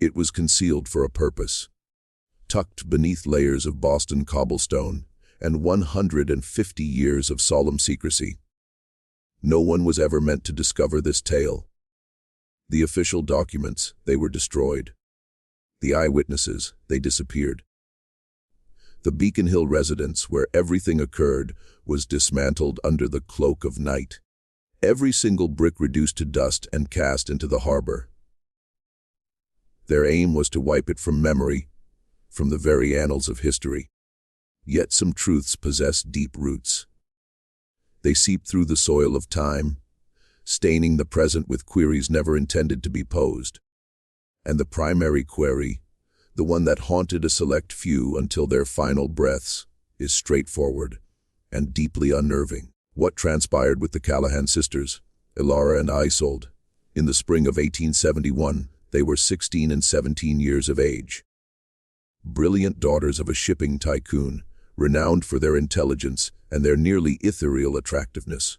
It was concealed for a purpose, tucked beneath layers of Boston cobblestone and 150 years of solemn secrecy. No one was ever meant to discover this tale. The official documents, they were destroyed. The eyewitnesses, they disappeared. The Beacon Hill residence, where everything occurred, was dismantled under the cloak of night. Every single brick reduced to dust and cast into the harbor. Their aim was to wipe it from memory, from the very annals of history. Yet some truths possess deep roots. They seep through the soil of time, staining the present with queries never intended to be posed. And the primary query, the one that haunted a select few until their final breaths, is straightforward and deeply unnerving. What transpired with the Callahan sisters, Elara and Isolde? In the spring of 1871, they were 16 and 17 years of age. Brilliant daughters of a shipping tycoon, renowned for their intelligence and their nearly ethereal attractiveness.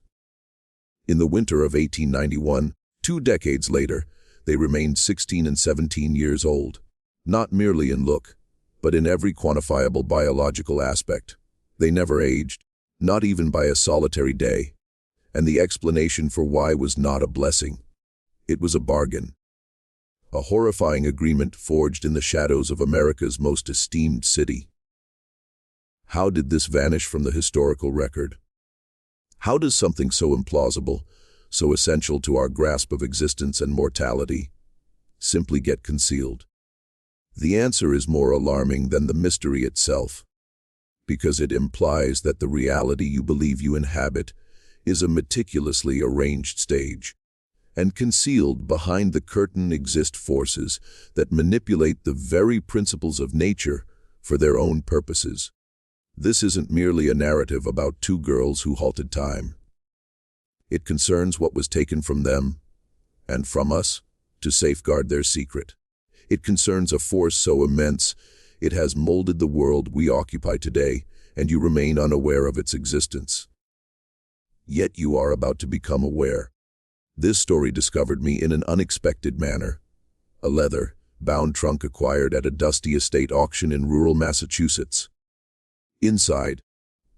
In the winter of 1891, 2 decades later, they remained 16 and 17 years old, not merely in look, but in every quantifiable biological aspect. They never aged, not even by a solitary day, and the explanation for why was not a blessing. It was a bargain. A horrifying agreement forged in the shadows of America's most esteemed city. How did this vanish from the historical record? How does something so implausible, so essential to our grasp of existence and mortality, simply get concealed? The answer is more alarming than the mystery itself, because it implies that the reality you believe you inhabit is a meticulously arranged stage, and concealed behind the curtain exist forces that manipulate the very principles of nature for their own purposes. This isn't merely a narrative about 2 girls who halted time. It concerns what was taken from them, and from us, to safeguard their secret. It concerns a force so immense it has molded the world we occupy today, and you remain unaware of its existence. Yet you are about to become aware. This story discovered me in an unexpected manner. A leather-bound trunk acquired at a dusty estate auction in rural Massachusetts. Inside,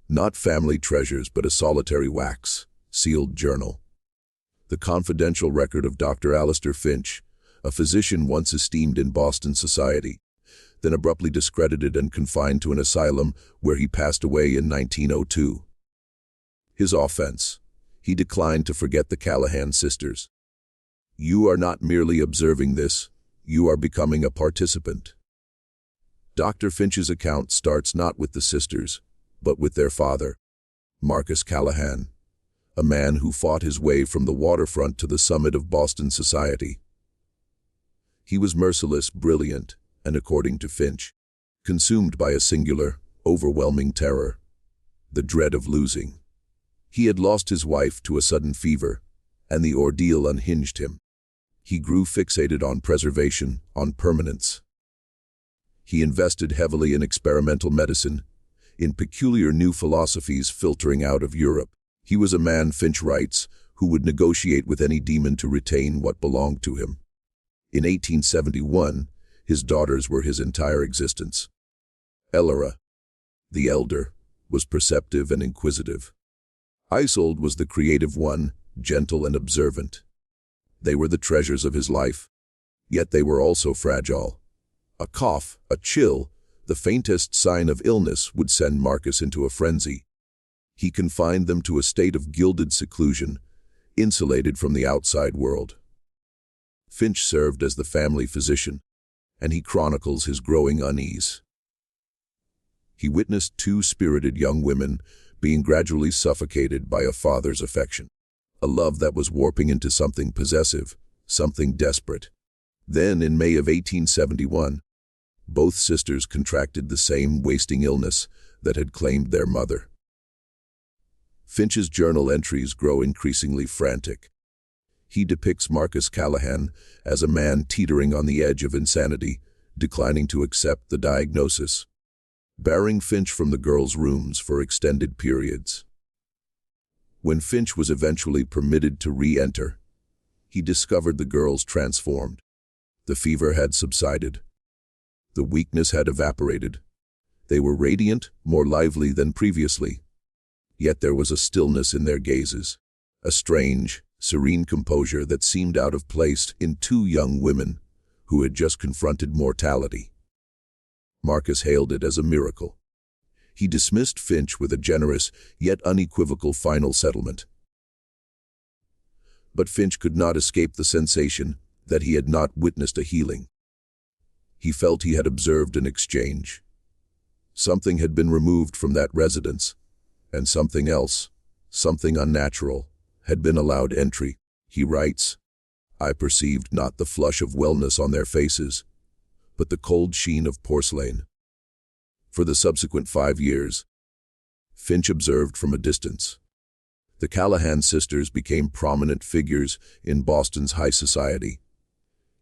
not family treasures but a solitary wax-sealed journal. The confidential record of Dr. Alistair Finch, a physician once esteemed in Boston society, then abruptly discredited and confined to an asylum where he passed away in 1902. His offense: he declined to forget the Callahan sisters. You are not merely observing this, you are becoming a participant. Dr. Finch's account starts not with the sisters, but with their father, Marcus Callahan, a man who fought his way from the waterfront to the summit of Boston society. He was merciless, brilliant, and according to Finch, consumed by a singular, overwhelming terror, the dread of losing. He had lost his wife to a sudden fever, and the ordeal unhinged him. He grew fixated on preservation, on permanence. He invested heavily in experimental medicine, in peculiar new philosophies filtering out of Europe. He was a man, Finch writes, who would negotiate with any demon to retain what belonged to him. In 1871, his daughters were his entire existence. Elara, the elder, was perceptive and inquisitive. Isolde was the creative one, gentle and observant. They were the treasures of his life, yet they were also fragile. A cough, a chill, the faintest sign of illness would send Marcus into a frenzy. He confined them to a state of gilded seclusion, insulated from the outside world. Finch served as the family physician, and he chronicles his growing unease. He witnessed 2 spirited young women being gradually suffocated by a father's affection, a love that was warping into something possessive, something desperate. Then, in May of 1871, both sisters contracted the same wasting illness that had claimed their mother. Finch's journal entries grow increasingly frantic. He depicts Marcus Callahan as a man teetering on the edge of insanity, declining to accept the diagnosis, barring Finch from the girls' rooms for extended periods. When Finch was eventually permitted to re-enter, he discovered the girls transformed. The fever had subsided. The weakness had evaporated. They were radiant, more lively than previously. Yet there was a stillness in their gazes, a strange, serene composure that seemed out of place in two young women who had just confronted mortality. Marcus hailed it as a miracle. He dismissed Finch with a generous, yet unequivocal final settlement. But Finch could not escape the sensation that he had not witnessed a healing. He felt he had observed an exchange. Something had been removed from that residence, and something else, something unnatural, had been allowed entry. He writes, "I perceived not the flush of wellness on their faces, but the cold sheen of porcelain." For the subsequent 5 years, Finch observed from a distance. The Callahan sisters became prominent figures in Boston's high society,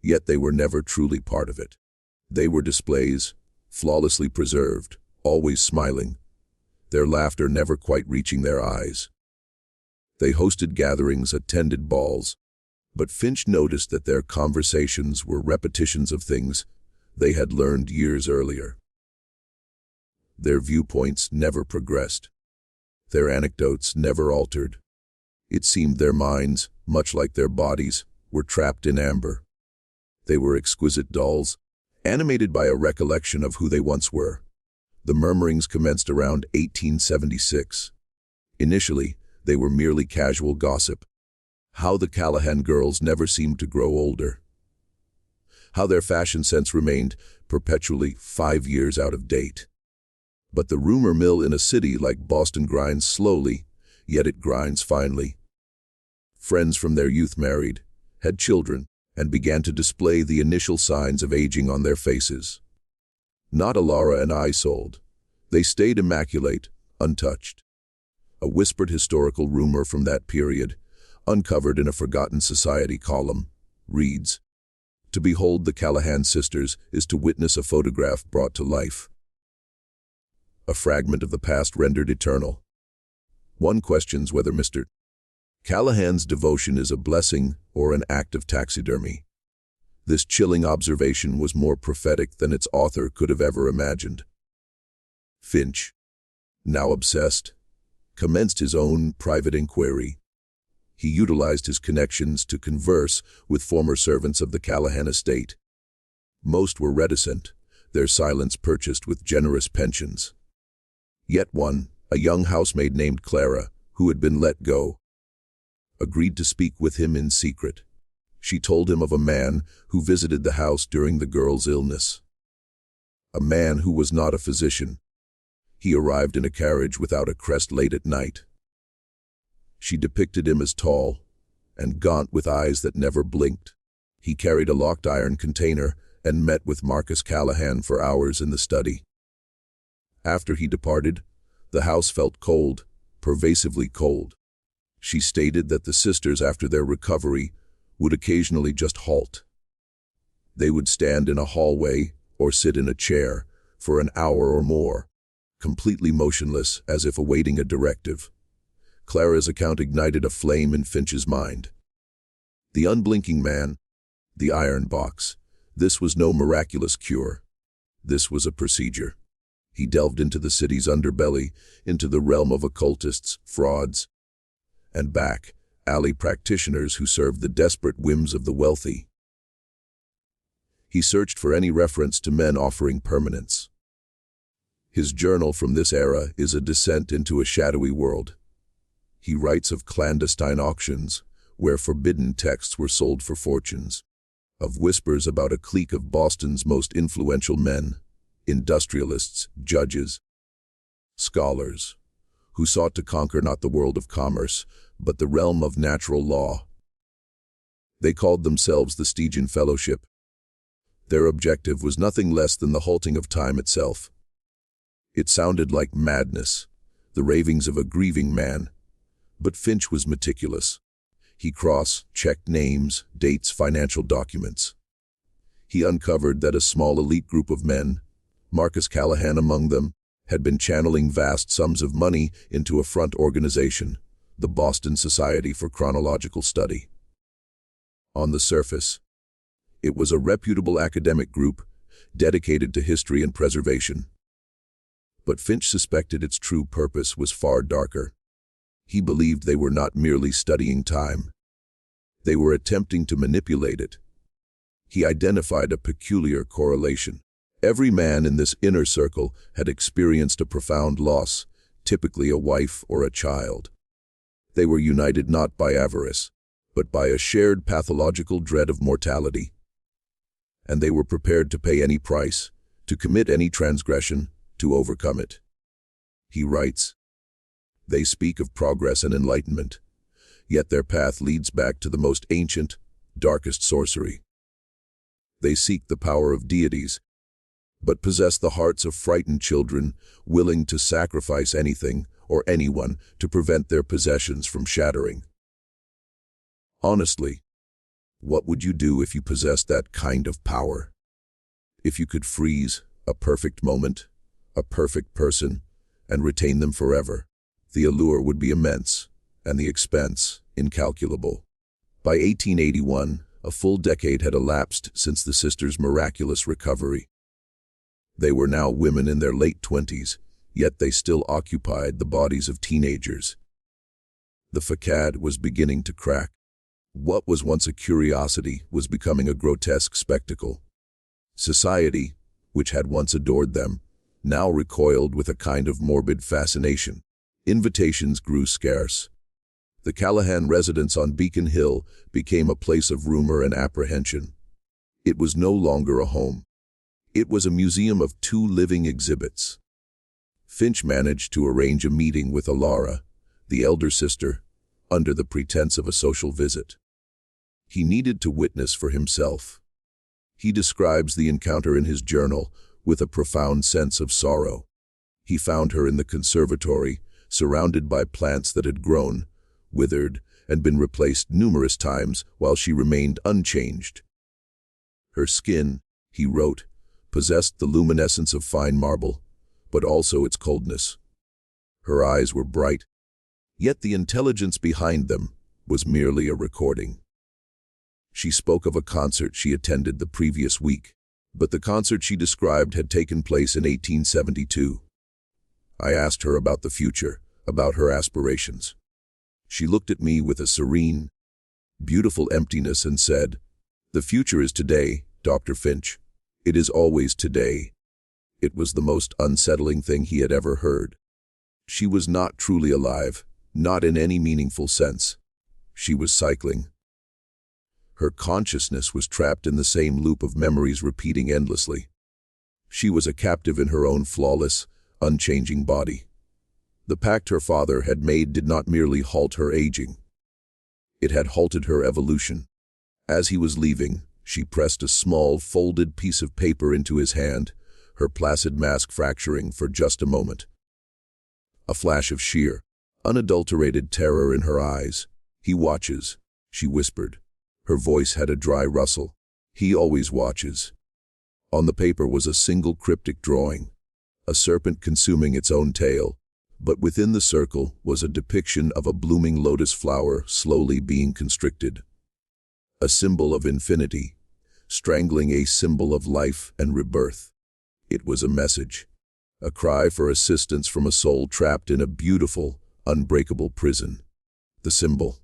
yet they were never truly part of it. They were displays, flawlessly preserved, always smiling, their laughter never quite reaching their eyes. They hosted gatherings, attended balls, but Finch noticed that their conversations were repetitions of things they had learned years earlier. Their viewpoints never progressed. Their anecdotes never altered. It seemed their minds, much like their bodies, were trapped in amber. They were exquisite dolls, animated by a recollection of who they once were. The murmurings commenced around 1876. Initially, they were merely casual gossip. How the Callahan girls never seemed to grow older. How their fashion sense remained perpetually 5 years out of date. But the rumor mill in a city like Boston grinds slowly, yet it grinds finely. Friends from their youth married, had children, and began to display the initial signs of aging on their faces. Not Elara and Isolde. They stayed immaculate, untouched. A whispered historical rumor from that period, uncovered in a Forgotten Society column, reads, "To behold the Callahan sisters is to witness a photograph brought to life. A fragment of the past rendered eternal." One questions whether Mr. Callahan's devotion is a blessing or an act of taxidermy. This chilling observation was more prophetic than its author could have ever imagined. Finch, now obsessed, commenced his own private inquiry. He utilized his connections to converse with former servants of the Callahan estate. Most were reticent, their silence purchased with generous pensions. Yet one, a young housemaid named Clara, who had been let go, agreed to speak with him in secret. She told him of a man who visited the house during the girl's illness. A man who was not a physician. He arrived in a carriage without a crest late at night. She depicted him as tall and gaunt with eyes that never blinked. He carried a locked iron container and met with Marcus Callahan for hours in the study. After he departed, the house felt cold, pervasively cold. She stated that the sisters, after their recovery, would occasionally just halt. They would stand in a hallway or sit in a chair for an hour or more, completely motionless as if awaiting a directive. Clara's account ignited a flame in Finch's mind. The unblinking man, the iron box, this was no miraculous cure. This was a procedure. He delved into the city's underbelly, into the realm of occultists, frauds, and back, alley practitioners who served the desperate whims of the wealthy. He searched for any reference to men offering permanence. His journal from this era is a descent into a shadowy world. He writes of clandestine auctions, where forbidden texts were sold for fortunes, of whispers about a clique of Boston's most influential men, industrialists, judges, scholars, who sought to conquer not the world of commerce, but the realm of natural law. They called themselves the Stygian Fellowship. Their objective was nothing less than the halting of time itself. It sounded like madness, the ravings of a grieving man, but Finch was meticulous. He cross-checked names, dates, financial documents. He uncovered that a small elite group of men, Marcus Callahan among them, had been channeling vast sums of money into a front organization, the Boston Society for Chronological Study. On the surface, It was a reputable academic group dedicated to history and preservation. But Finch suspected its true purpose was far darker. He believed they were not merely studying time. They were attempting to manipulate it. He identified a peculiar correlation. Every man in this inner circle had experienced a profound loss, typically a wife or a child. They were united not by avarice, but by a shared pathological dread of mortality. And they were prepared to pay any price, to commit any transgression, to overcome it. He writes, "They speak of progress and enlightenment, yet their path leads back to the most ancient, darkest sorcery. They seek the power of deities, but possess the hearts of frightened children, willing to sacrifice anything or anyone to prevent their possessions from shattering." Honestly, what would you do if you possessed that kind of power? If you could freeze a perfect moment, a perfect person, and retain them forever, the allure would be immense, and the expense incalculable. By 1881, a full decade had elapsed since the sisters' miraculous recovery. They were now women in their late 20s, yet they still occupied the bodies of teenagers. The facade was beginning to crack. What was once a curiosity was becoming a grotesque spectacle. Society, which had once adored them, now recoiled with a kind of morbid fascination. Invitations grew scarce. The Callahan residence on Beacon Hill became a place of rumor and apprehension. It was no longer a home. It was a museum of two living exhibits. Finch managed to arrange a meeting with Elara, the elder sister, under the pretense of a social visit. He needed to witness for himself. He describes the encounter in his journal with a profound sense of sorrow. He found her in the conservatory, surrounded by plants that had grown, withered, and been replaced numerous times while she remained unchanged. Her skin, he wrote, possessed the luminescence of fine marble, but also its coldness. Her eyes were bright, yet the intelligence behind them was merely a recording. She spoke of a concert she attended the previous week, but the concert she described had taken place in 1872. I asked her about the future, about her aspirations. She looked at me with a serene, beautiful emptiness and said, "The future is today, Dr. Finch. It is always today." It was the most unsettling thing he had ever heard. She was not truly alive, not in any meaningful sense. She was cycling. Her consciousness was trapped in the same loop of memories repeating endlessly. She was a captive in her own flawless, unchanging body. The pact her father had made did not merely halt her aging. It had halted her evolution. As he was leaving, she pressed a small, folded piece of paper into his hand, her placid mask fracturing for just a moment. A flash of sheer, unadulterated terror in her eyes. "He watches," she whispered. Her voice had a dry rustle. "He always watches." On the paper was a single cryptic drawing, a serpent consuming its own tail, but within the circle was a depiction of a blooming lotus flower slowly being constricted. A symbol of infinity, strangling a symbol of life and rebirth. It was a message, a cry for assistance from a soul trapped in a beautiful, unbreakable prison. The symbol,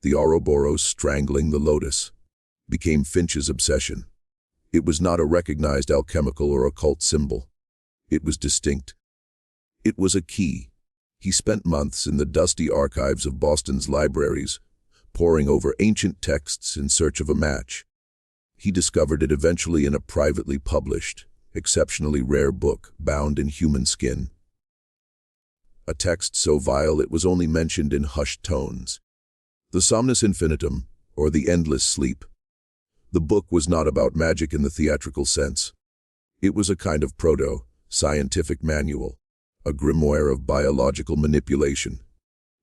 the Ouroboros strangling the lotus, became Finch's obsession. It was not a recognized alchemical or occult symbol. It was distinct. It was a key. He spent months in the dusty archives of Boston's libraries, poring over ancient texts in search of a match. He discovered it eventually in a privately published, exceptionally rare book bound in human skin. A text so vile it was only mentioned in hushed tones. The Somnus Infinitum, or the Endless Sleep. The book was not about magic in the theatrical sense. It was a kind of proto-scientific manual, a grimoire of biological manipulation.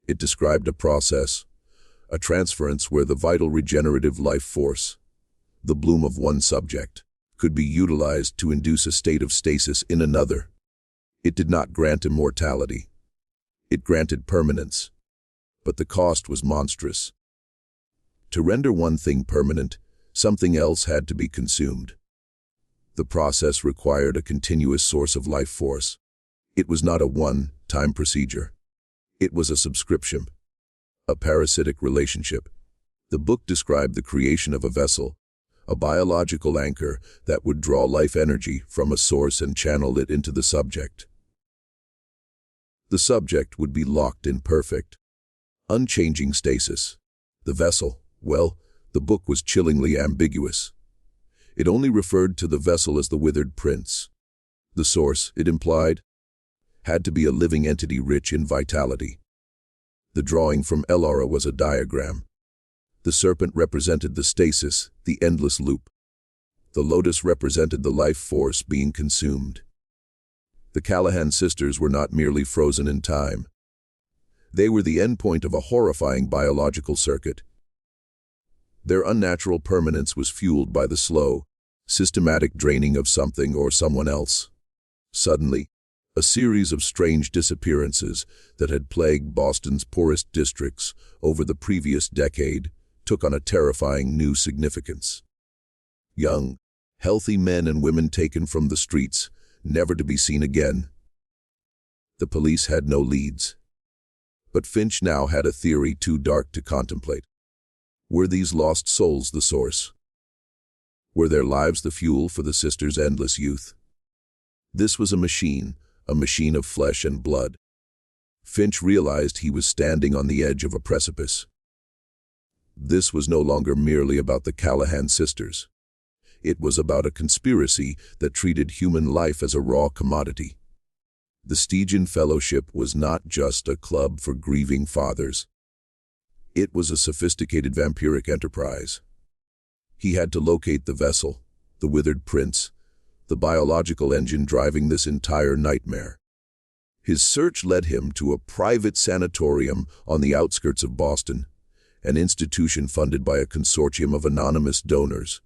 It described a process, a transference where the vital regenerative life force, the bloom of one subject, could be utilized to induce a state of stasis in another. It did not grant immortality. It granted permanence. But the cost was monstrous. To render one thing permanent, Something else had to be consumed. The process required a continuous source of life force. It was not a one-time procedure. It was a subscription, a parasitic relationship. The book described the creation of a vessel, a biological anchor that would draw life energy from a source and channel it into the subject. The subject would be locked in perfect, unchanging stasis. The vessel, well, the book was chillingly ambiguous. It only referred to the vessel as the withered prince. The source, it implied, had to be a living entity rich in vitality. The drawing from Elara was a diagram. The serpent represented the stasis, the endless loop. The lotus represented the life force being consumed. The Callahan sisters were not merely frozen in time. They were the endpoint of a horrifying biological circuit. Their unnatural permanence was fueled by the slow, systematic draining of something or someone else. Suddenly, a series of strange disappearances that had plagued Boston's poorest districts over the previous decade took on a terrifying new significance. Young, healthy men and women taken from the streets, never to be seen again. The police had no leads. But Finch now had a theory too dark to contemplate. Were these lost souls the source? Were their lives the fuel for the sisters' endless youth? This was a machine of flesh and blood. Finch realized he was standing on the edge of a precipice. This was no longer merely about the Callahan sisters. It was about a conspiracy that treated human life as a raw commodity. The Stygian Fellowship was not just a club for grieving fathers. It was a sophisticated vampiric enterprise. He had to locate the vessel, the withered prince, the biological engine driving this entire nightmare. His search led him to a private sanatorium on the outskirts of Boston, an institution funded by a consortium of anonymous donors.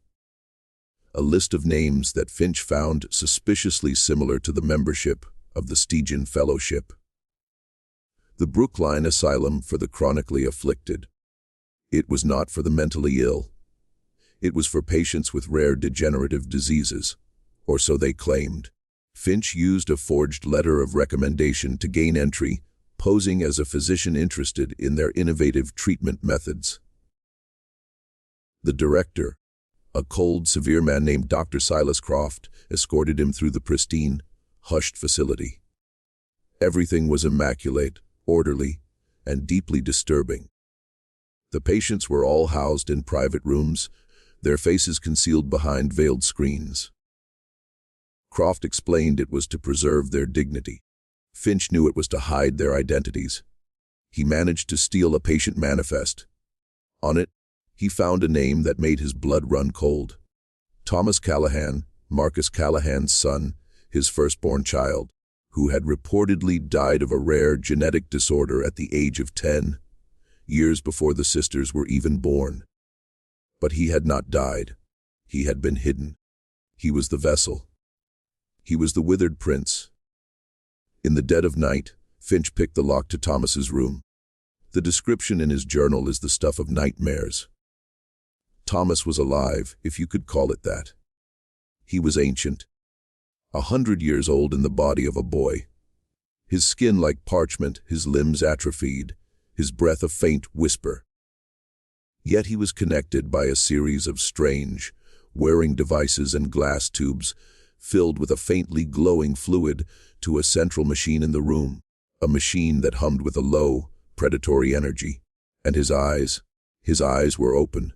A list of names that Finch found suspiciously similar to the membership of the Stygian Fellowship. The Brookline Asylum for the Chronically Afflicted. It was not for the mentally ill. It was for patients with rare degenerative diseases, or so they claimed. Finch used a forged letter of recommendation to gain entry, posing as a physician interested in their innovative treatment methods. The director, a cold, severe man named Dr. Silas Croft, escorted him through the pristine, hushed facility. Everything was immaculate, orderly, and deeply disturbing. The patients were all housed in private rooms, their faces concealed behind veiled screens. Croft explained it was to preserve their dignity. Finch knew it was to hide their identities. He managed to steal a patient manifest. On it, he found a name that made his blood run cold. Thomas Callahan, Marcus Callahan's son, his firstborn child, who had reportedly died of a rare genetic disorder at the age of 10, years before the sisters were even born. But he had not died. He had been hidden. He was the vessel. He was the withered prince. In the dead of night, Finch picked the lock to Thomas's room. The description in his journal is the stuff of nightmares. Thomas was alive, if you could call it that. He was ancient, 100 years old in the body of a boy. His skin like parchment, his limbs atrophied, his breath a faint whisper. Yet he was connected by a series of strange, wearing devices and glass tubes filled with a faintly glowing fluid to a central machine in the room, a machine that hummed with a low, predatory energy. And his eyes were open.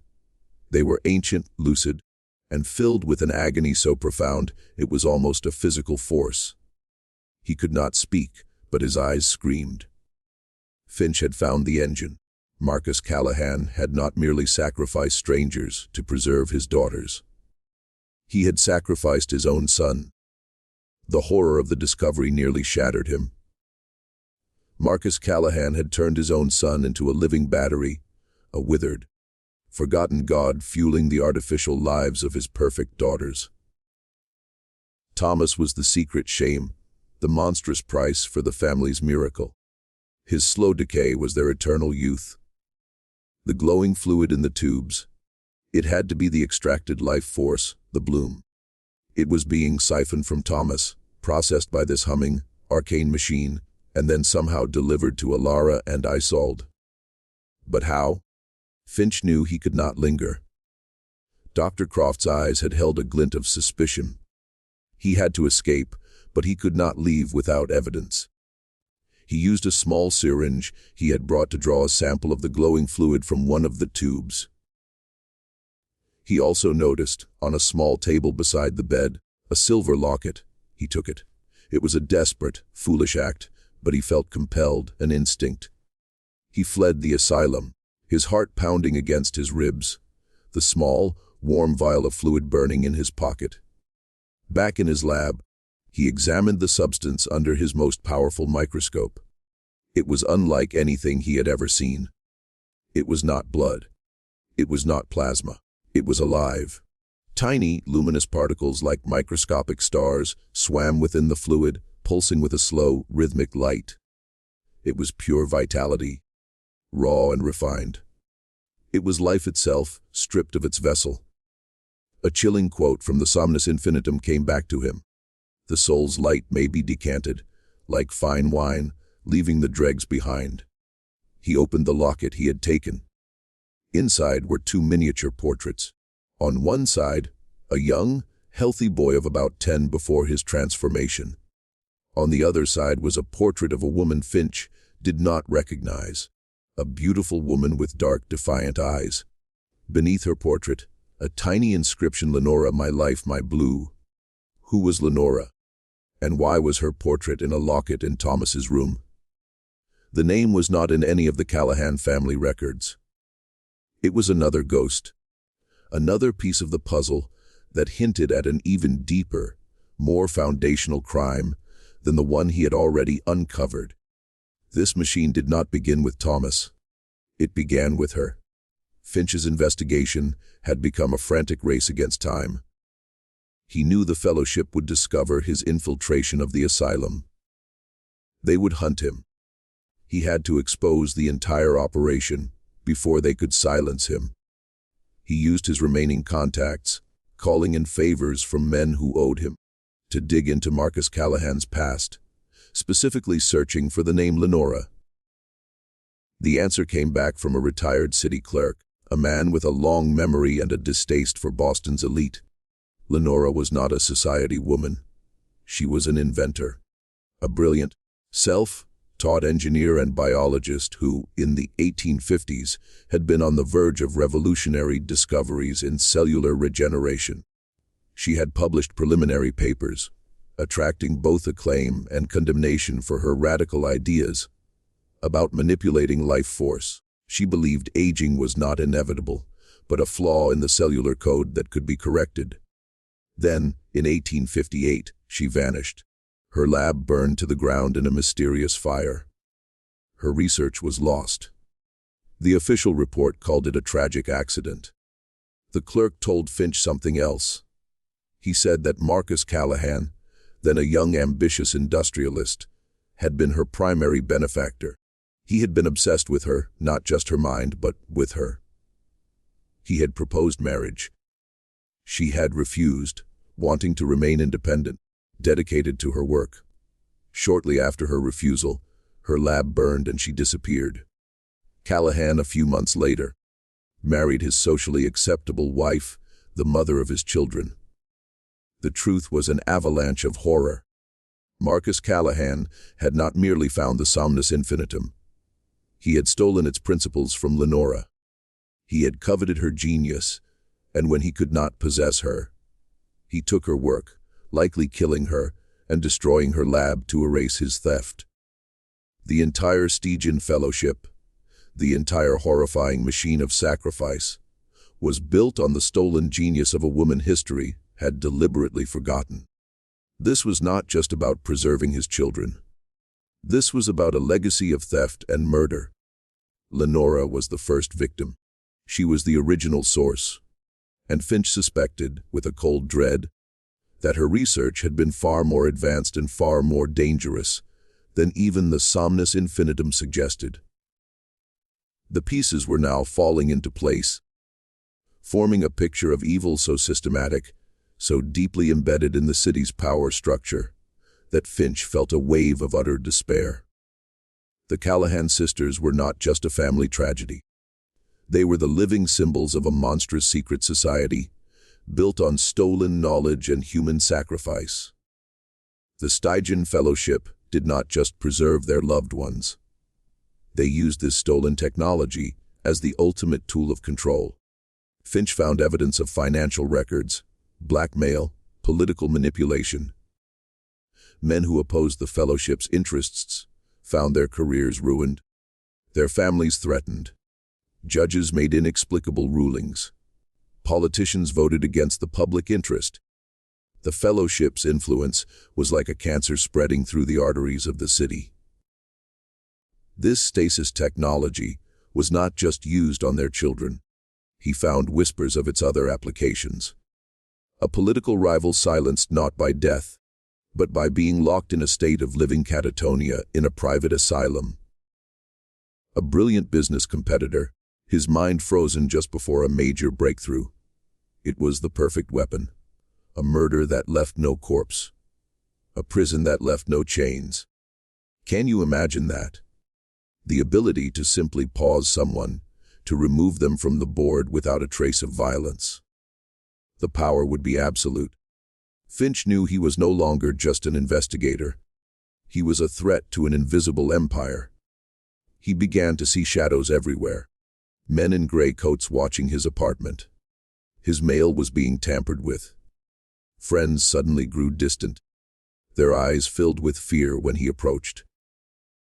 They were ancient, lucid, and filled with an agony so profound it was almost a physical force. He could not speak, but his eyes screamed. Finch had found the engine. Marcus Callahan had not merely sacrificed strangers to preserve his daughters. He had sacrificed his own son. The horror of the discovery nearly shattered him. Marcus Callahan had turned his own son into a living battery, a withered, forgotten god fueling the artificial lives of his perfect daughters. Thomas was the secret shame, the monstrous price for the family's miracle. His slow decay was their eternal youth. The glowing fluid in the tubes, It had to be the extracted life force, the bloom. It was being siphoned from Thomas, processed by this humming, arcane machine, and then somehow delivered to Elara and Isolde. But how? Finch knew he could not linger. Dr. Croft's eyes had held a glint of suspicion. He had to escape, but he could not leave without evidence. He used a small syringe he had brought to draw a sample of the glowing fluid from one of the tubes. He also noticed, on a small table beside the bed, a silver locket. He took it. It was a desperate, foolish act, but he felt compelled, an instinct. He fled the asylum, his heart pounding against his ribs, the small, warm vial of fluid burning in his pocket. Back in his lab, he examined the substance under his most powerful microscope. It was unlike anything he had ever seen. It was not blood. It was not plasma. It was alive. Tiny, luminous particles like microscopic stars swam within the fluid, pulsing with a slow, rhythmic light. It was pure vitality, raw and refined. It was life itself, stripped of its vessel. A chilling quote from the Somnus Infinitum came back to him. The soul's light may be decanted, like fine wine, leaving the dregs behind. He opened the locket he had taken. Inside were two miniature portraits. On one side, a young, healthy boy of about 10 before his transformation. On the other side was a portrait of a woman Finch did not recognize, a beautiful woman with dark, defiant eyes. Beneath her portrait, a tiny inscription, "Lenora, my life, my blue." Who was Lenora? And why was her portrait in a locket in Thomas's room? The name was not in any of the Callahan family records. It was another ghost, another piece of the puzzle that hinted at an even deeper, more foundational crime than the one he had already uncovered. This machine did not begin with Thomas. It began with her. Finch's investigation had become a frantic race against time. He knew the Fellowship would discover his infiltration of the asylum. They would hunt him. He had to expose the entire operation before they could silence him. He used his remaining contacts, calling in favors from men who owed him, to dig into Marcus Callahan's past, specifically searching for the name Lenora. The answer came back from a retired city clerk, a man with a long memory and a distaste for Boston's elite. Lenora was not a society woman. She was an inventor, a brilliant, self-taught engineer and biologist who, in the 1850s, had been on the verge of revolutionary discoveries in cellular regeneration. She had published preliminary papers, attracting both acclaim and condemnation for her radical ideas about manipulating life force. She believed aging was not inevitable, but a flaw in the cellular code that could be corrected. Then, in 1858, she vanished. Her lab burned to the ground in a mysterious fire. Her research was lost. The official report called it a tragic accident. The clerk told Finch something else. He said that Marcus Callahan, then a young ambitious industrialist, had been her primary benefactor. He had been obsessed with her, not just her mind, but with her. He had proposed marriage. She had refused, wanting to remain independent, dedicated to her work. Shortly after her refusal, her lab burned and she disappeared. Callahan, a few months later, married his socially acceptable wife, the mother of his children. The truth was an avalanche of horror. Marcus Callahan had not merely found the Somnus Infinitum. He had stolen its principles from Lenora. He had coveted her genius, and when he could not possess her, he took her work, likely killing her and destroying her lab to erase his theft. The entire Stygian Fellowship, the entire horrifying machine of sacrifice, was built on the stolen genius of a woman history had deliberately forgotten. This was not just about preserving his children. This was about a legacy of theft and murder. Lenora was the first victim. She was the original source. And Finch suspected, with a cold dread, that her research had been far more advanced and far more dangerous than even the Somnus Infinitum suggested. The pieces were now falling into place. forming a picture of evil so systematic, so deeply embedded in the city's power structure, that Finch felt a wave of utter despair. The Callahan sisters were not just a family tragedy. They were the living symbols of a monstrous secret society, built on stolen knowledge and human sacrifice. The Stygian Fellowship did not just preserve their loved ones. They used this stolen technology as the ultimate tool of control. Finch found evidence of financial records, blackmail, political manipulation. Men who opposed the Fellowship's interests found their careers ruined, their families threatened. Judges made inexplicable rulings. Politicians voted against the public interest. The Fellowship's influence was like a cancer spreading through the arteries of the city. This stasis technology was not just used on their children. He found whispers of its other applications. A political rival silenced not by death, but by being locked in a state of living catatonia in a private asylum. A brilliant business competitor, his mind frozen just before a major breakthrough. It was the perfect weapon. A murder that left no corpse. A prison that left no chains. Can you imagine that? The ability to simply pause someone, to remove them from the board without a trace of violence. The power would be absolute. Finch knew he was no longer just an investigator. He was a threat to an invisible empire. He began to see shadows everywhere. Men in gray coats watching his apartment. His mail was being tampered with. Friends suddenly grew distant. Their eyes filled with fear when he approached.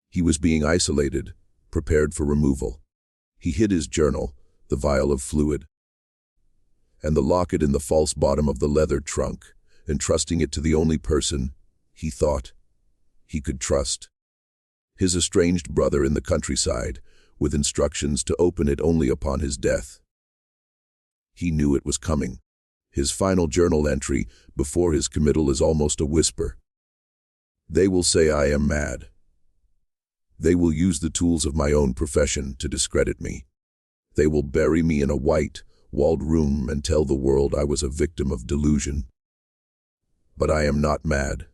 He was being isolated, prepared for removal. He hid his journal, the vial of fluid, and the locket in the false bottom of the leather trunk, entrusting it to the only person, he thought, he could trust. His estranged brother in the countryside, with instructions to open it only upon his death. He knew it was coming. His final journal entry before his committal is almost a whisper. They will say I am mad. They will use the tools of my own profession to discredit me. They will bury me in a white, walled room and tell the world I was a victim of delusion. But I am not mad.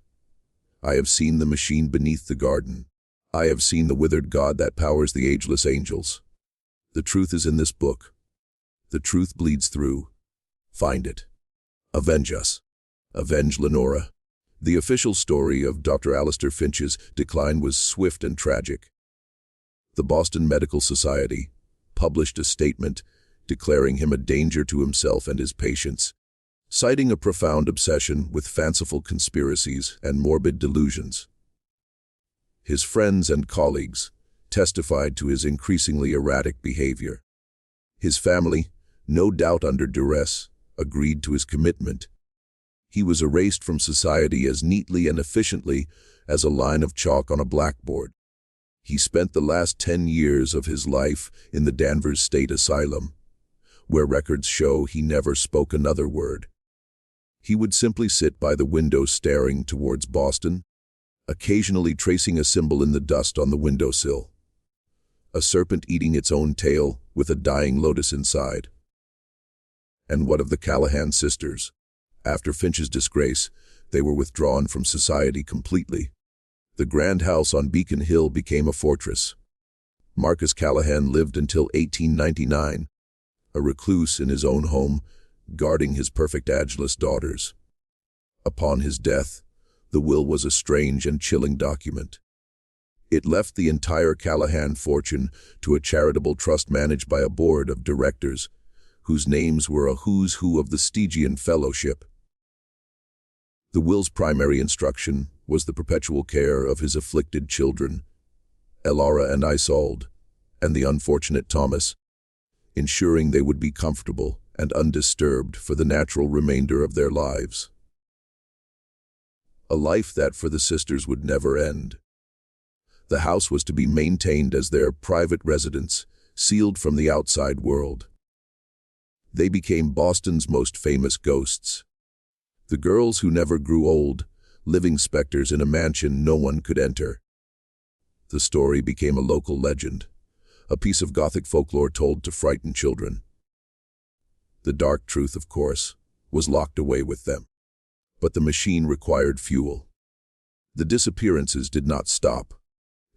I have seen the machine beneath the garden. I have seen the withered god that powers the ageless angels. The truth is in this book. The truth bleeds through. Find it. Avenge us. Avenge Lenora. The official story of Dr. Alistair Finch's decline was swift and tragic. The Boston Medical Society published a statement declaring him a danger to himself and his patients, citing a profound obsession with fanciful conspiracies and morbid delusions. His friends and colleagues testified to his increasingly erratic behavior. His family, no doubt under duress, agreed to his commitment. He was erased from society as neatly and efficiently as a line of chalk on a blackboard. He spent the last 10 years of his life in the Danvers State Asylum, where records show he never spoke another word. He would simply sit by the window staring towards Boston, occasionally tracing a symbol in the dust on the windowsill. A serpent eating its own tail with a dying lotus inside. And what of the Callahan sisters? After Finch's disgrace, they were withdrawn from society completely. The grand house on Beacon Hill became a fortress. Marcus Callahan lived until 1899, a recluse in his own home, guarding his perfect ageless daughters. Upon his death, the will was a strange and chilling document. It left the entire Callahan fortune to a charitable trust managed by a board of directors, whose names were a who's who of the Stygian Fellowship. The will's primary instruction was the perpetual care of his afflicted children, Elara and Isolde, and the unfortunate Thomas, ensuring they would be comfortable and undisturbed for the natural remainder of their lives. A life that for the sisters would never end. The house was to be maintained as their private residence, sealed from the outside world. They became Boston's most famous ghosts. The girls who never grew old, living specters in a mansion no one could enter. The story became a local legend, a piece of Gothic folklore told to frighten children. The dark truth, of course, was locked away with them. But the machine required fuel. The disappearances did not stop.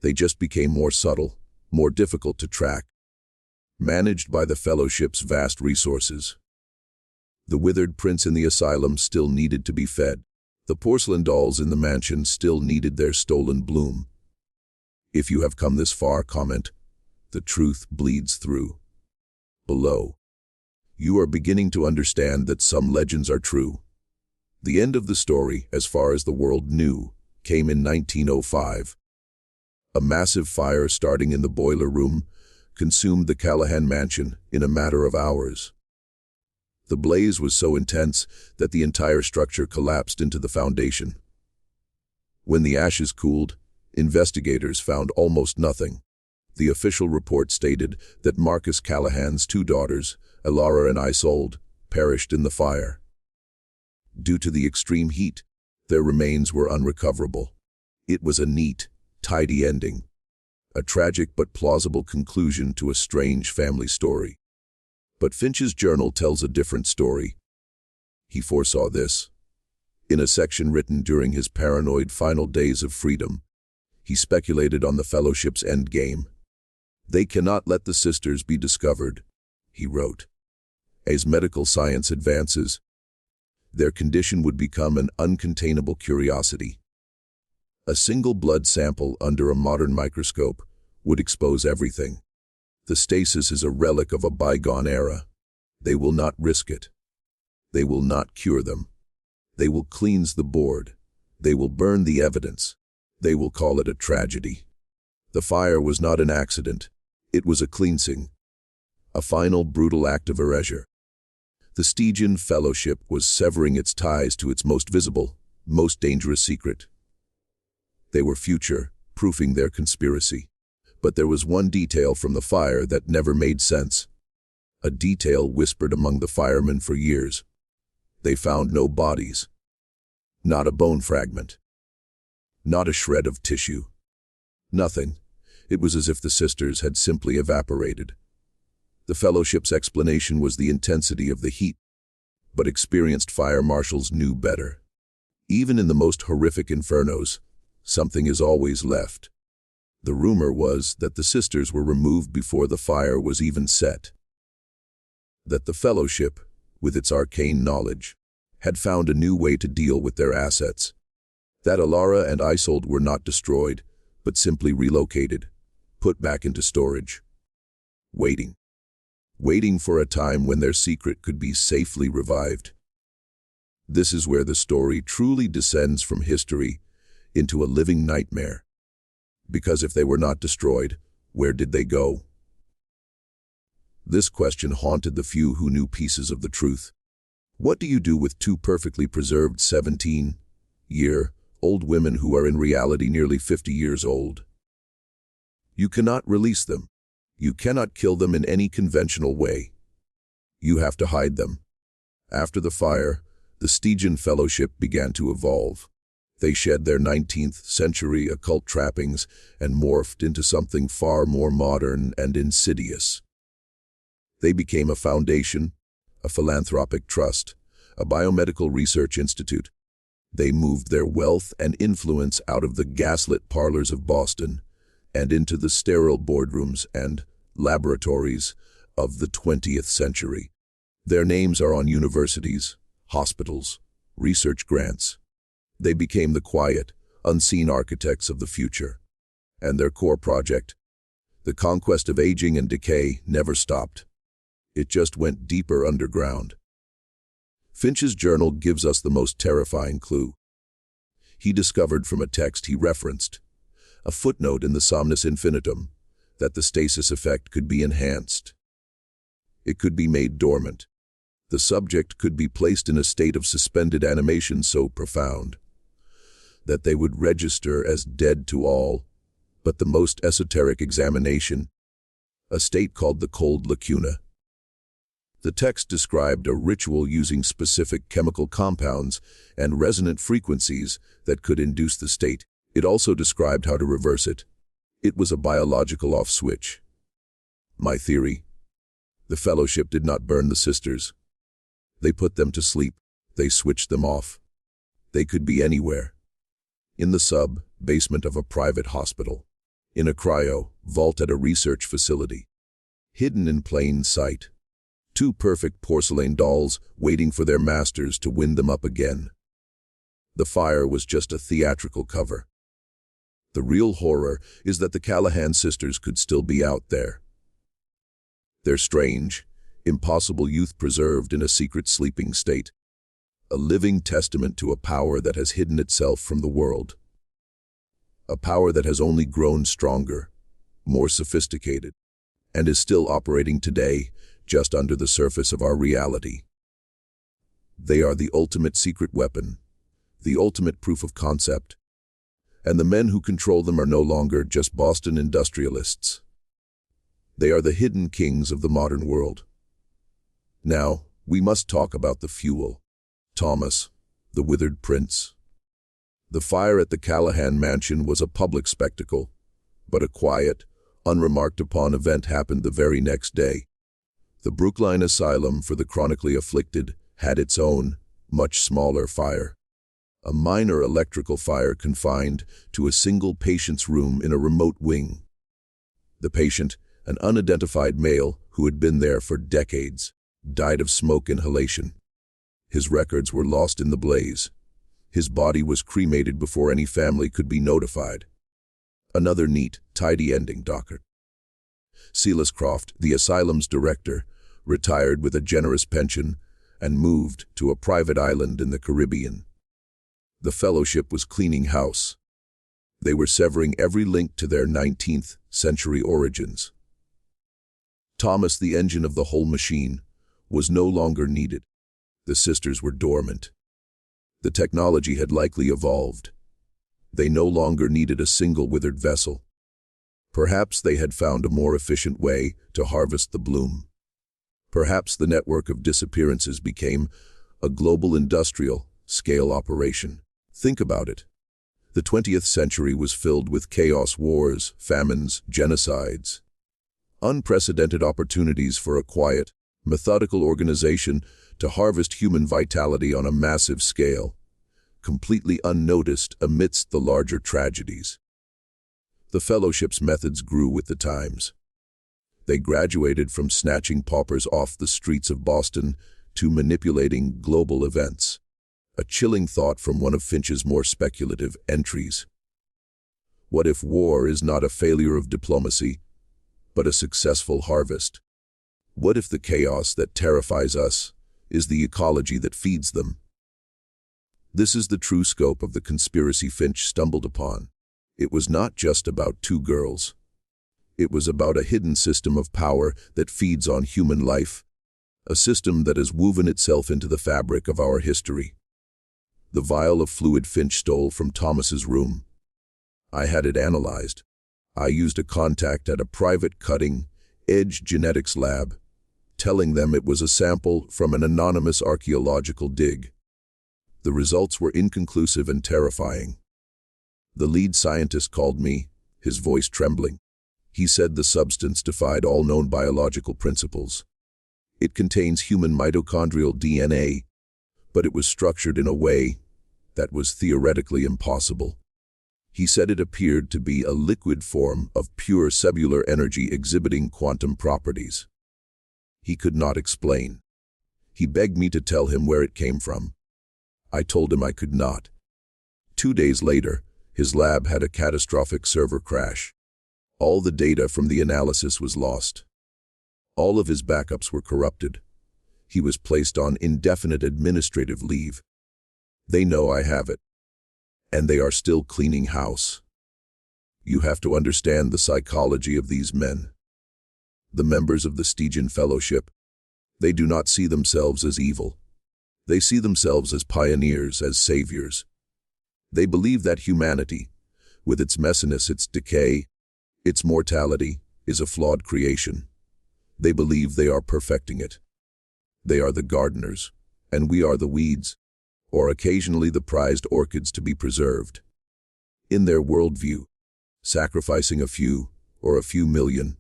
They just became more subtle, more difficult to track, managed by the Fellowship's vast resources. The withered prince in the asylum still needed to be fed. The porcelain dolls in the mansion still needed their stolen bloom. If you have come this far, comment, "The truth bleeds through." Below. You are beginning to understand that some legends are true. The end of the story, as far as the world knew, came in 1905. A massive fire starting in the boiler room consumed the Callahan mansion in a matter of hours. The blaze was so intense that the entire structure collapsed into the foundation. When the ashes cooled, investigators found almost nothing. The official report stated that Marcus Callahan's 2 daughters, Elara and Isolde, perished in the fire. Due to the extreme heat, their remains were unrecoverable. It was a neat, tidy ending, a tragic but plausible conclusion to a strange family story. But Finch's journal tells a different story. He foresaw this. In a section written during his paranoid final days of freedom, he speculated on the Fellowship's endgame. "They cannot let the sisters be discovered," he wrote. "As medical science advances, their condition would become an uncontainable curiosity. A single blood sample under a modern microscope would expose everything. The stasis is a relic of a bygone era. They will not risk it. They will not cure them. They will cleanse the board. They will burn the evidence. They will call it a tragedy." The fire was not an accident. It was a cleansing, a final brutal act of erasure. The Stygian Fellowship was severing its ties to its most visible, most dangerous secret. They were future-proofing their conspiracy. But there was one detail from the fire that never made sense. A detail whispered among the firemen for years. They found no bodies. Not a bone fragment. Not a shred of tissue. Nothing. It was as if the sisters had simply evaporated. The Fellowship's explanation was the intensity of the heat, but experienced fire marshals knew better. Even in the most horrific infernos, something is always left. The rumor was that the sisters were removed before the fire was even set. That the Fellowship, with its arcane knowledge, had found a new way to deal with their assets. That Elara and Isolde were not destroyed, but simply relocated, put back into storage. Waiting. Waiting for a time when their secret could be safely revived. This is where the story truly descends from history into a living nightmare. Because if they were not destroyed, where did they go? This question haunted the few who knew pieces of the truth. What do you do with 2 perfectly preserved 17-year-old women who are in reality nearly 50 years old? You cannot release them. You cannot kill them in any conventional way. You have to hide them. After the fire, the Stygian Fellowship began to evolve. They shed their 19th-century occult trappings and morphed into something far more modern and insidious. They became a foundation, a philanthropic trust, a biomedical research institute. They moved their wealth and influence out of the gaslit parlors of Boston and into the sterile boardrooms and laboratories of the 20th century. Their names are on universities, hospitals, research grants. They became the quiet, unseen architects of the future. And their core project, the conquest of aging and decay, never stopped. It just went deeper underground. Finch's journal gives us the most terrifying clue. He discovered from a text he referenced, a footnote in the Somnus Infinitum, that the stasis effect could be enhanced. It could be made dormant. The subject could be placed in a state of suspended animation so profound that they would register as dead to all but the most esoteric examination, a state called the cold lacuna. The text described a ritual using specific chemical compounds and resonant frequencies that could induce the state. It also described how to reverse it. It was a biological off switch. My theory: the Fellowship did not burn the sisters. They put them to sleep. They switched them off. They could be anywhere. In the basement of a private hospital. In a cryo vault at a research facility. Hidden in plain sight. Two perfect porcelain dolls waiting for their masters to wind them up again. The fire was just a theatrical cover. The real horror is that the Callahan sisters could still be out there. Their strange, impossible youth preserved in a secret sleeping state. A living testament to a power that has hidden itself from the world. A power that has only grown stronger, more sophisticated, and is still operating today, just under the surface of our reality. They are the ultimate secret weapon, the ultimate proof of concept, and the men who control them are no longer just Boston industrialists. They are the hidden kings of the modern world. Now, we must talk about the fuel. Thomas, the withered prince. The fire at the Callahan mansion was a public spectacle, but a quiet, unremarked upon event happened the very next day. The Brookline Asylum for the chronically afflicted had its own, much smaller fire. A minor electrical fire confined to a single patient's room in a remote wing. The patient, an unidentified male who had been there for decades, died of smoke inhalation. His records were lost in the blaze. His body was cremated before any family could be notified. Another neat, tidy ending, Docker. Silas Croft, the asylum's director, retired with a generous pension and moved to a private island in the Caribbean. The fellowship was cleaning house. They were severing every link to their 19th century origins. Thomas, the engine of the whole machine, was no longer needed. The sisters were dormant. The technology had likely evolved. They no longer needed a single withered vessel. Perhaps they had found a more efficient way to harvest the bloom. Perhaps the network of disappearances became a global industrial-scale operation. Think about it. The 20th century was filled with chaos, wars, famines, genocides. Unprecedented opportunities for a quiet, methodical organization to harvest human vitality on a massive scale, completely unnoticed amidst the larger tragedies. The fellowship's methods grew with the times. They graduated from snatching paupers off the streets of Boston to manipulating global events. A chilling thought from one of Finch's more speculative entries. What if war is not a failure of diplomacy, but a successful harvest? What if the chaos that terrifies us is the ecology that feeds them? This is the true scope of the conspiracy Finch stumbled upon. It was not just about two girls. It was about a hidden system of power that feeds on human life, a system that has woven itself into the fabric of our history. The vial of fluid Finch stole from Thomas's room. I had it analyzed. I used a contact at a private cutting-edge genetics lab, telling them it was a sample from an anonymous archaeological dig. The results were inconclusive and terrifying. The lead scientist called me, his voice trembling. He said the substance defied all known biological principles. It contains human mitochondrial DNA, but it was structured in a way that was theoretically impossible. He said it appeared to be a liquid form of pure cellular energy exhibiting quantum properties. He could not explain. He begged me to tell him where it came from. I told him I could not. 2 days later, his lab had a catastrophic server crash. All the data from the analysis was lost. All of his backups were corrupted. He was placed on indefinite administrative leave. They know I have it, and they are still cleaning house. You have to understand the psychology of these men. The members of the Stygian Fellowship, they do not see themselves as evil. They see themselves as pioneers, as saviors. They believe that humanity, with its messiness, its decay, its mortality, is a flawed creation. They believe they are perfecting it. They are the gardeners, and we are the weeds, or occasionally the prized orchids to be preserved. In their worldview, sacrificing a few, or a few million,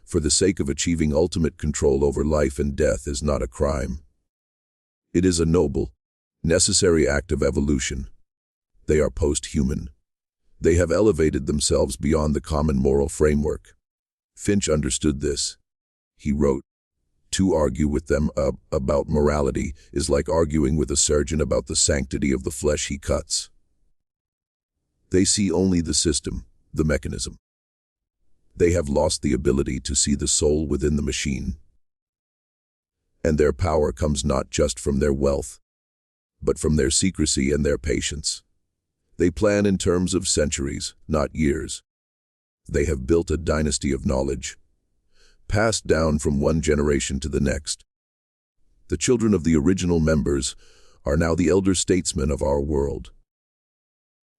for the sake of achieving ultimate control over life and death is not a crime. It is a noble, necessary act of evolution. They are post-human. They have elevated themselves beyond the common moral framework. Finch understood this. He wrote, "To argue with them about morality is like arguing with a surgeon about the sanctity of the flesh he cuts." They see only the system, the mechanism. They have lost the ability to see the soul within the machine. And their power comes not just from their wealth, but from their secrecy and their patience. They plan in terms of centuries, not years. They have built a dynasty of knowledge, passed down from one generation to the next. The children of the original members are now the elder statesmen of our world.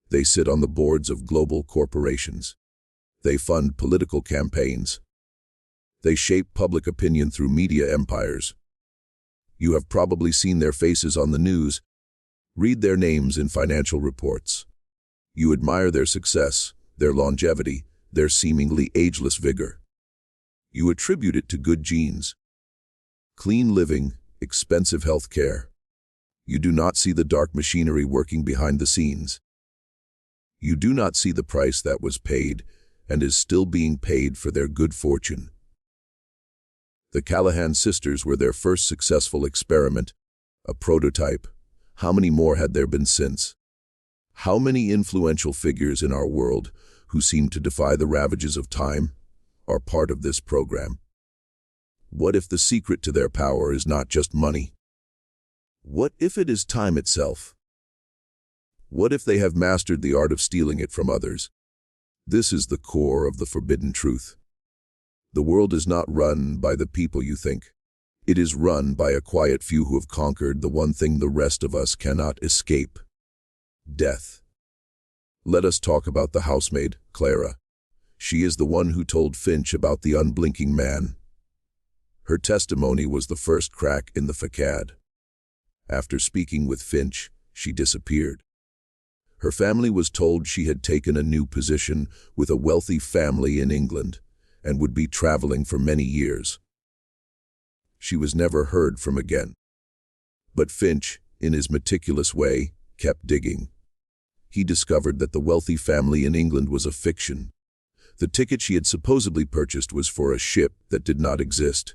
They sit on the boards of global corporations. They fund political campaigns. They shape public opinion through media empires. You have probably seen their faces on the news, read their names in financial reports. You admire their success, their longevity, their seemingly ageless vigor. You attribute it to good genes, clean living, expensive health care. You do not see the dark machinery working behind the scenes. You do not see the price that was paid and is still being paid for their good fortune. The Callahan sisters were their first successful experiment, a prototype. How many more had there been since? How many influential figures in our world who seem to defy the ravages of time are part of this program? What if the secret to their power is not just money? What if it is time itself? What if they have mastered the art of stealing it from others? This is the core of the forbidden truth. The world is not run by the people you think. It is run by a quiet few who have conquered the one thing the rest of us cannot escape: death. Let us talk about the housemaid, Clara. She is the one who told Finch about the unblinking man. Her testimony was the first crack in the facade. After speaking with Finch, she disappeared. Her family was told she had taken a new position with a wealthy family in England and would be traveling for many years. She was never heard from again. But Finch, in his meticulous way, kept digging. He discovered that the wealthy family in England was a fiction. The ticket she had supposedly purchased was for a ship that did not exist.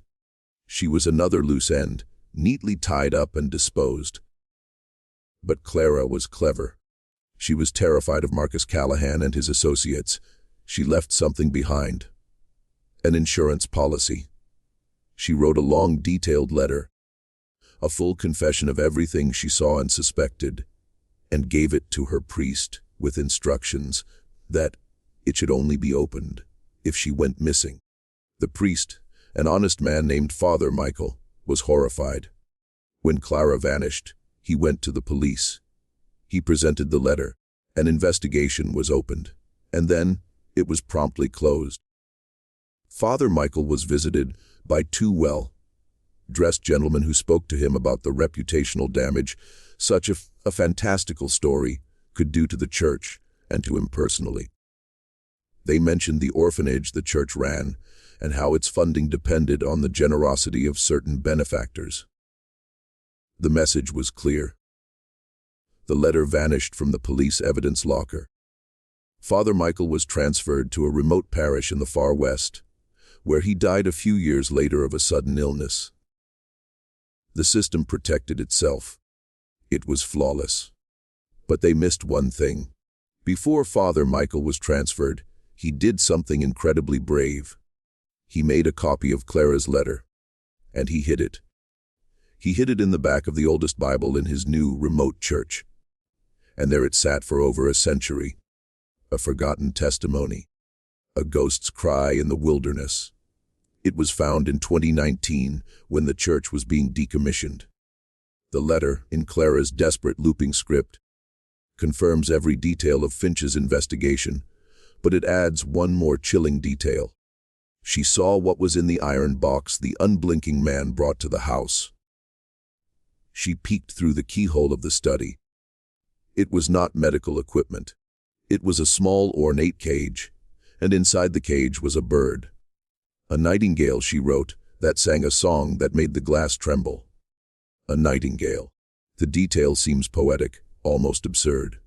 She was another loose end, neatly tied up and disposed. But Clara was clever. She was terrified of Marcus Callahan and his associates. She left something behind: an insurance policy. She wrote a long, detailed letter, a full confession of everything she saw and suspected, and gave it to her priest with instructions that it should only be opened if she went missing. The priest, an honest man named Father Michael, was horrified. When Clara vanished, he went to the police. He presented the letter. An investigation was opened, and then it was promptly closed. Father Michael was visited by two well-dressed gentlemen who spoke to him about the reputational damage such a fantastical story could do to the church and to him personally. They mentioned the orphanage the church ran and how its funding depended on the generosity of certain benefactors. The message was clear. The letter vanished from the police evidence locker. Father Michael was transferred to a remote parish in the far west, where he died a few years later of a sudden illness. The system protected itself. It was flawless. But they missed one thing. Before Father Michael was transferred, he did something incredibly brave. He made a copy of Clara's letter, and he hid it. He hid it in the back of the oldest Bible in his new remote church. And there it sat for over a century, a forgotten testimony, a ghost's cry in the wilderness. It was found in 2019 when the church was being decommissioned. The letter, in Clara's desperate looping script, confirms every detail of Finch's investigation, but it adds one more chilling detail. She saw what was in the iron box the unblinking man brought to the house. She peeked through the keyhole of the study. It was not medical equipment. It was a small, ornate cage, and inside the cage was a bird. A nightingale, she wrote, that sang a song that made the glass tremble. A nightingale. The detail seems poetic, almost absurd.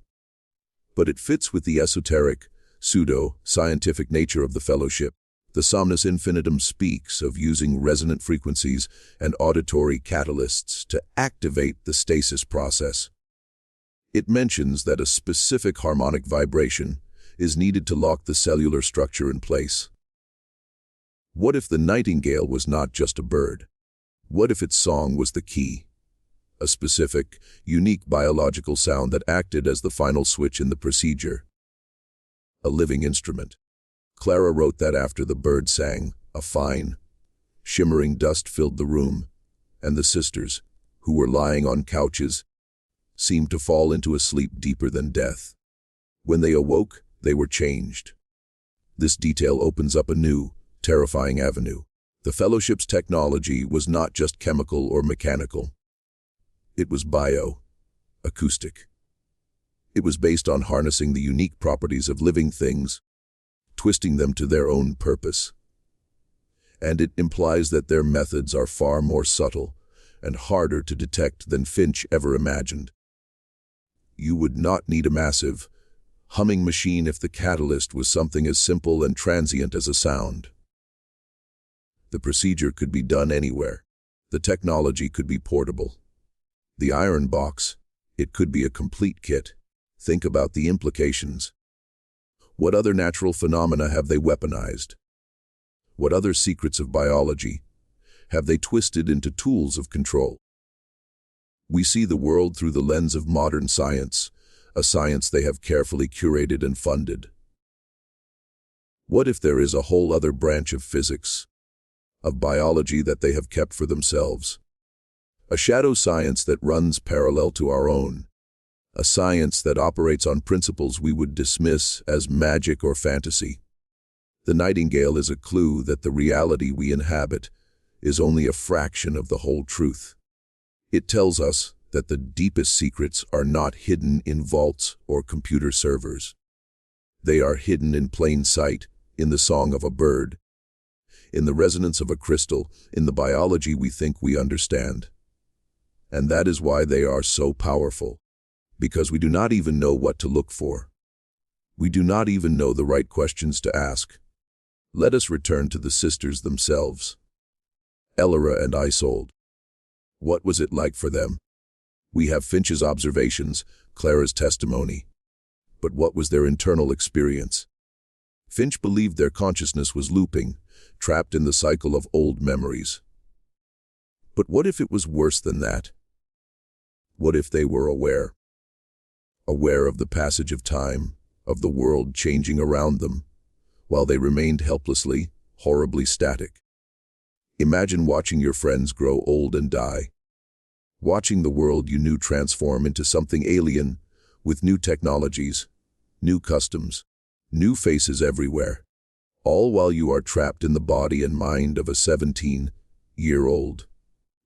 But it fits with the esoteric, pseudo-scientific nature of the fellowship. The Somnus Infinitum speaks of using resonant frequencies and auditory catalysts to activate the stasis process. It mentions that a specific harmonic vibration is needed to lock the cellular structure in place. What if the nightingale was not just a bird? What if its song was the key? A specific, unique biological sound that acted as the final switch in the procedure. A living instrument. Clara wrote that after the bird sang, a fine, shimmering dust filled the room, and the sisters, who were lying on couches, seemed to fall into a sleep deeper than death. When they awoke, they were changed. This detail opens up a new, terrifying avenue. The fellowship's technology was not just chemical or mechanical. It was bio-acoustic. It was based on harnessing the unique properties of living things, twisting them to their own purpose. And it implies that their methods are far more subtle and harder to detect than Finch ever imagined. You would not need a massive, humming machine if the catalyst was something as simple and transient as a sound. The procedure could be done anywhere. The technology could be portable. The iron box, it could be a complete kit. Think about the implications. What other natural phenomena have they weaponized? What other secrets of biology have they twisted into tools of control? We see the world through the lens of modern science, a science they have carefully curated and funded. What if there is a whole other branch of physics, of biology that they have kept for themselves? A shadow science that runs parallel to our own. A science that operates on principles we would dismiss as magic or fantasy. The nightingale is a clue that the reality we inhabit is only a fraction of the whole truth. It tells us that the deepest secrets are not hidden in vaults or computer servers. They are hidden in plain sight, in the song of a bird, in the resonance of a crystal, in the biology we think we understand. And that is why they are so powerful. Because we do not even know what to look for. We do not even know the right questions to ask. Let us return to the sisters themselves. Elara and Isolde. What was it like for them? We have Finch's observations, Clara's testimony. But what was their internal experience? Finch believed their consciousness was looping, trapped in the cycle of old memories. But what if it was worse than that? What if they were aware? Aware of the passage of time, of the world changing around them, while they remained helplessly, horribly static. Imagine watching your friends grow old and die. Watching the world you knew transform into something alien, with new technologies, new customs, new faces everywhere, all while you are trapped in the body and mind of a 17-year-old.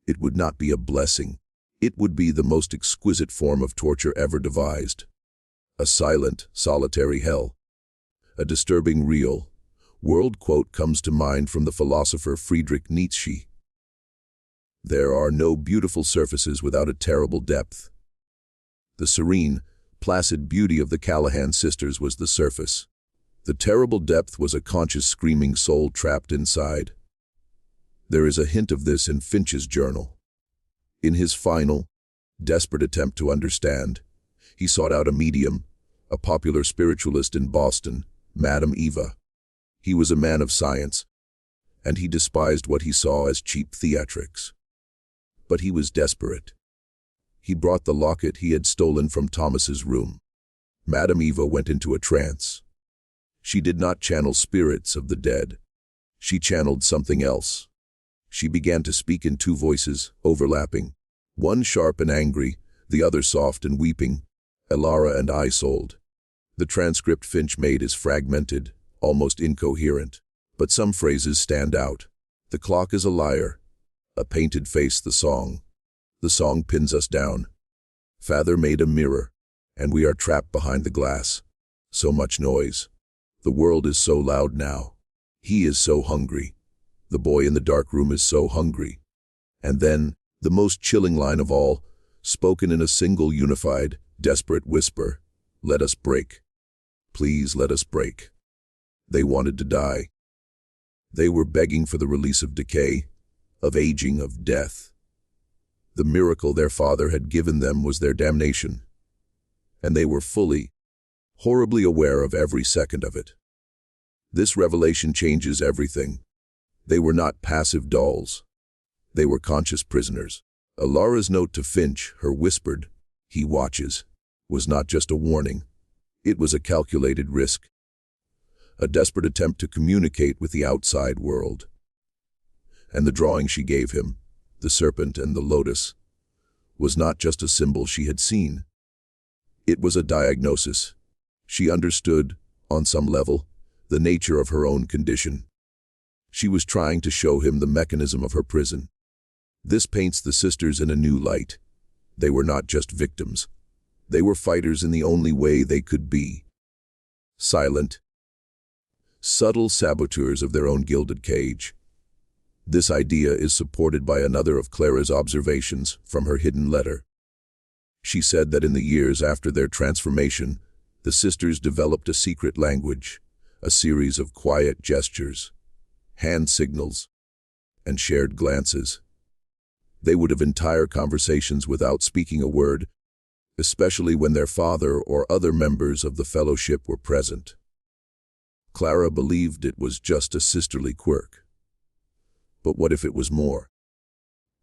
It would not be a blessing. It would be the most exquisite form of torture ever devised. A silent, solitary hell. A disturbing real world quote comes to mind from the philosopher Friedrich Nietzsche. There are no beautiful surfaces without a terrible depth. The serene, placid beauty of the Callahan sisters was the surface. The terrible depth was a conscious screaming soul trapped inside. There is a hint of this in Finch's journal. In his final, desperate attempt to understand, he sought out a medium, a popular spiritualist in Boston, Madame Eva. He was a man of science, and he despised what he saw as cheap theatrics. But he was desperate. He brought the locket he had stolen from Thomas's room. Madame Eva went into a trance. She did not channel spirits of the dead. She channeled something else. She began to speak in two voices, overlapping. One sharp and angry, the other soft and weeping. Elara and Isolde. The transcript Finch made is fragmented, almost incoherent. But some phrases stand out. The clock is a liar. A painted face the song. The song pins us down. Father made a mirror, and we are trapped behind the glass. So much noise. The world is so loud now. He is so hungry. The boy in the dark room is so hungry. And then, The most chilling line of all, spoken in a single unified, desperate whisper, "Let us break. Please let us break." They wanted to die. They were begging for the release of decay, of aging, of death. The miracle their father had given them was their damnation, and they were fully, horribly aware of every second of it. This revelation changes everything. They were not passive dolls. They were conscious prisoners. Elara's note to Finch, her whispered, "He watches," was not just a warning. It was a calculated risk. A desperate attempt to communicate with the outside world. And the drawing she gave him, the serpent and the lotus, was not just a symbol she had seen. It was a diagnosis. She understood, on some level, the nature of her own condition. She was trying to show him the mechanism of her prison. This paints the sisters in a new light. They were not just victims. They were fighters in the only way they could be. Silent, subtle saboteurs of their own gilded cage. This idea is supported by another of Clara's observations from her hidden letter. She said that in the years after their transformation, the sisters developed a secret language, a series of quiet gestures, hand signals, and shared glances. They would have entire conversations without speaking a word, especially when their father or other members of the fellowship were present. Clara believed it was just a sisterly quirk. But what if it was more?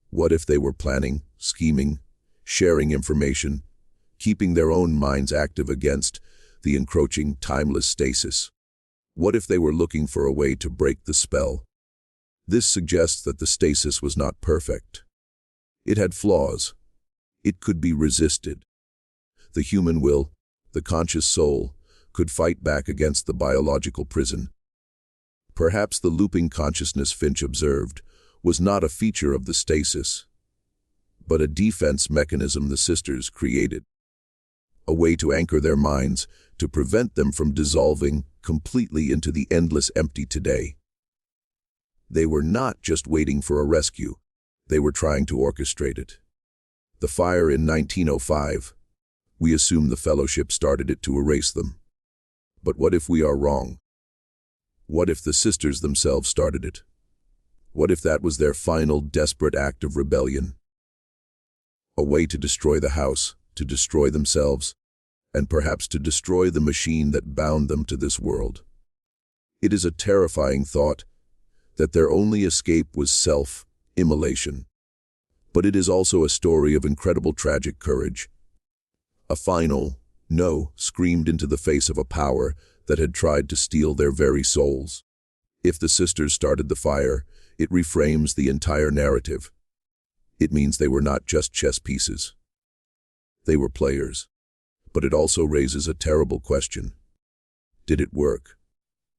What if they were planning, scheming, sharing information, keeping their own minds active against the encroaching, timeless stasis? What if they were looking for a way to break the spell? This suggests that the stasis was not perfect. It had flaws. It could be resisted. The human will, the conscious soul, could fight back against the biological prison. Perhaps the looping consciousness Finch observed was not a feature of the stasis, but a defense mechanism the sisters created. A way to anchor their minds, to prevent them from dissolving completely into the endless empty today. They were not just waiting for a rescue. They were trying to orchestrate it. The fire in 1905, we assume the fellowship started it to erase them. But what if we are wrong? What if the sisters themselves started it? What if that was their final, desperate act of rebellion? A way to destroy the house, to destroy themselves, and perhaps to destroy the machine that bound them to this world. It is a terrifying thought that their only escape was self-immolation. But it is also a story of incredible tragic courage. A final no screamed into the face of a power that had tried to steal their very souls. If the sisters started the fire, it reframes the entire narrative. It means they were not just chess pieces. They were players. But it also raises a terrible question. Did it work?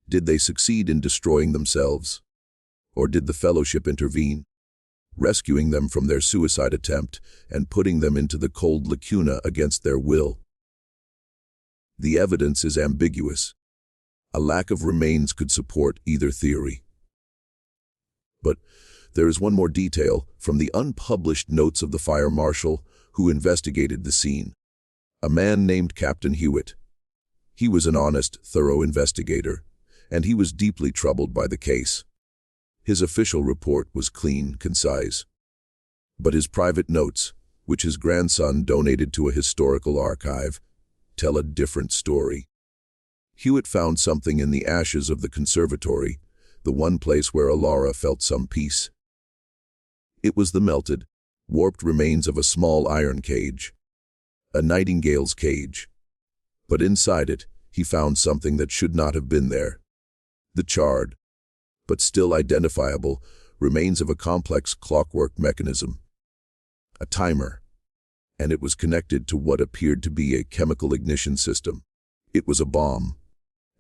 Did they succeed in destroying themselves? Or did the fellowship intervene, rescuing them from their suicide attempt and putting them into the cold lacuna against their will? The evidence is ambiguous. A lack of remains could support either theory. But there is one more detail from the unpublished notes of the fire marshal who investigated the scene. A man named Captain Hewitt. He was an honest, thorough investigator, and he was deeply troubled by the case. His official report was clean, concise. But his private notes, which his grandson donated to a historical archive, tell a different story. Hewitt found something in the ashes of the conservatory, the one place where Elara felt some peace. It was the melted, warped remains of a small iron cage, a nightingale's cage. But inside it, he found something that should not have been there. The charred, but still identifiable, remains of a complex clockwork mechanism. A timer. And it was connected to what appeared to be a chemical ignition system. It was a bomb,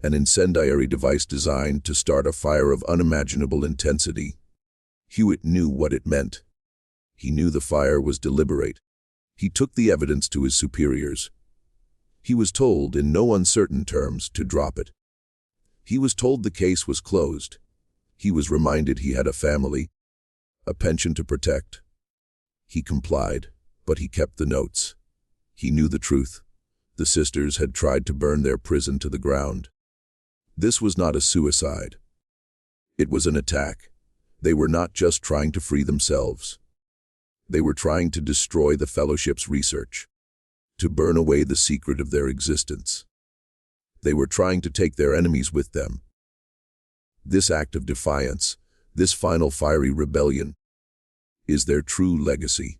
an incendiary device designed to start a fire of unimaginable intensity. Hewitt knew what it meant. He knew the fire was deliberate. He took the evidence to his superiors. He was told in no uncertain terms to drop it. He was told the case was closed. He was reminded he had a family, a pension to protect. He complied, but he kept the notes. He knew the truth. The sisters had tried to burn their prison to the ground. This was not a suicide. It was an attack. They were not just trying to free themselves. They were trying to destroy the Fellowship's research, to burn away the secret of their existence. They were trying to take their enemies with them. This act of defiance, this final fiery rebellion, is their true legacy.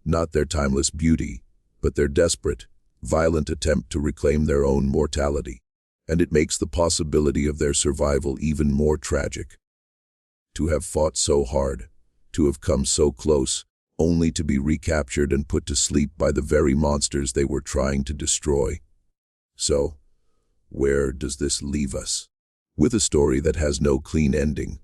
Not their timeless beauty, but their desperate, violent attempt to reclaim their own mortality. And it makes the possibility of their survival even more tragic. To have fought so hard, to have come so close, only to be recaptured and put to sleep by the very monsters they were trying to destroy. So, where does this leave us? With a story that has no clean ending.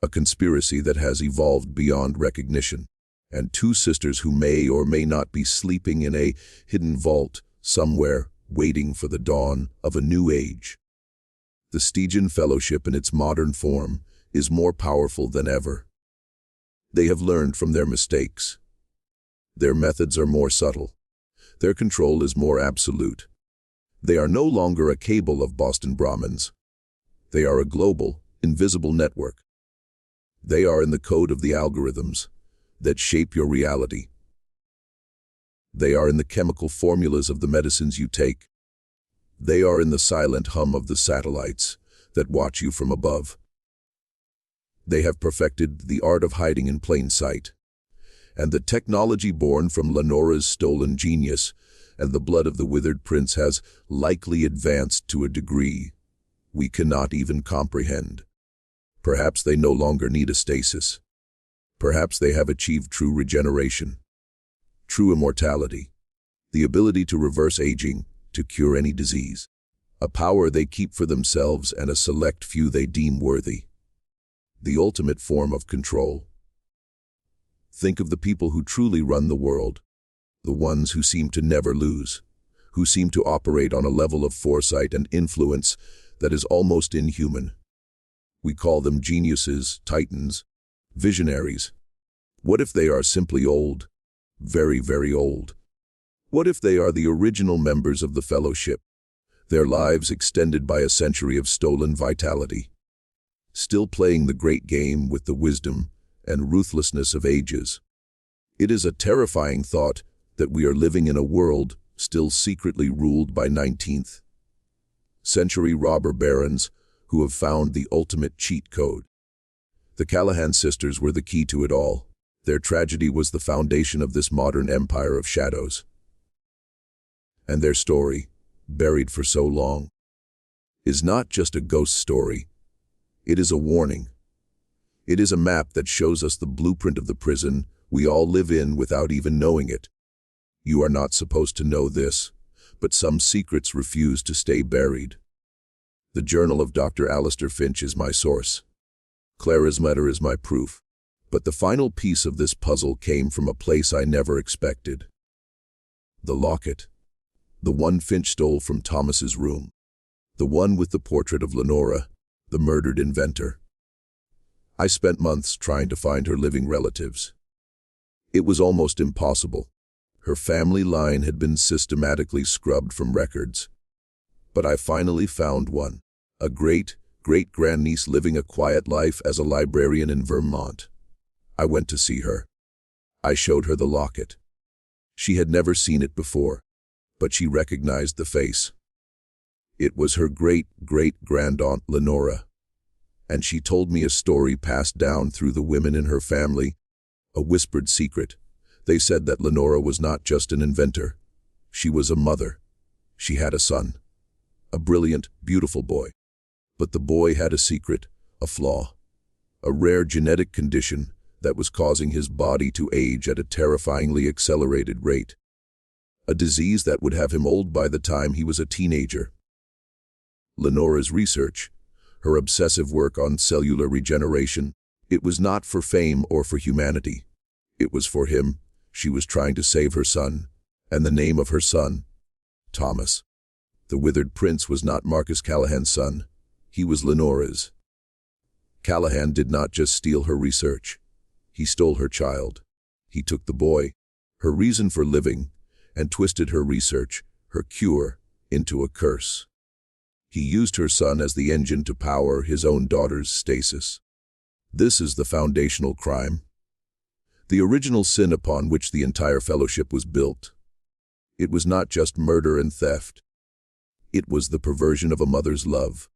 A conspiracy that has evolved beyond recognition, and two sisters who may or may not be sleeping in a hidden vault somewhere, waiting for the dawn of a new age. The Stygian Fellowship in its modern form is more powerful than ever. They have learned from their mistakes. Their methods are more subtle. Their control is more absolute. They are no longer a cabal of Boston Brahmins. They are a global, invisible network. They are in the code of the algorithms that shape your reality. They are in the chemical formulas of the medicines you take. They are in the silent hum of the satellites that watch you from above. They have perfected the art of hiding in plain sight, and the technology born from Lenora's stolen genius and the blood of the withered prince has likely advanced to a degree we cannot even comprehend. Perhaps they no longer need a stasis. Perhaps they have achieved true regeneration, true immortality, the ability to reverse aging, to cure any disease, a power they keep for themselves and a select few they deem worthy. The ultimate form of control. Think of the people who truly run the world, the ones who seem to never lose, who seem to operate on a level of foresight and influence that is almost inhuman. We call them geniuses, titans, visionaries. What if they are simply old? Very, very old. What if they are the original members of the Fellowship, their lives extended by a century of stolen vitality, still playing the great game with the wisdom and ruthlessness of ages? It is a terrifying thought that we are living in a world still secretly ruled by 19th century robber barons who have found the ultimate cheat code. The Callahan sisters were the key to it all. Their tragedy was the foundation of this modern empire of shadows. And their story, buried for so long, is not just a ghost story. It is a warning. It is a map that shows us the blueprint of the prison we all live in without even knowing it. You are not supposed to know this, but some secrets refuse to stay buried. The journal of Dr. Alistair Finch is my source. Clara's letter is my proof. But the final piece of this puzzle came from a place I never expected. The locket. The one Finch stole from Thomas's room. The one with the portrait of Lenora, the murdered inventor. I spent months trying to find her living relatives. It was almost impossible. Her family line had been systematically scrubbed from records. But I finally found one. A great-great-grandniece living a quiet life as a librarian in Vermont. I went to see her. I showed her the locket. She had never seen it before, but she recognized the face. It was her great-great-grandaunt Lenora. And she told me a story passed down through the women in her family, a whispered secret. They said that Lenora was not just an inventor. She was a mother. She had a son. A brilliant, beautiful boy. But the boy had a secret, a flaw. A rare genetic condition that was causing his body to age at a terrifyingly accelerated rate. A disease that would have him old by the time he was a teenager. Lenora's research, her obsessive work on cellular regeneration, it was not for fame or for humanity. It was for him. She was trying to save her son, and the name of her son, Thomas. The withered prince was not Marcus Callahan's son. He was Lenora's. Callahan did not just steal her research. He stole her child. He took the boy, her reason for living, and twisted her research, her cure, into a curse. He used her son as the engine to power his own daughter's stasis. This is the foundational crime. The original sin upon which the entire fellowship was built. It was not just murder and theft. It was the perversion of a mother's love.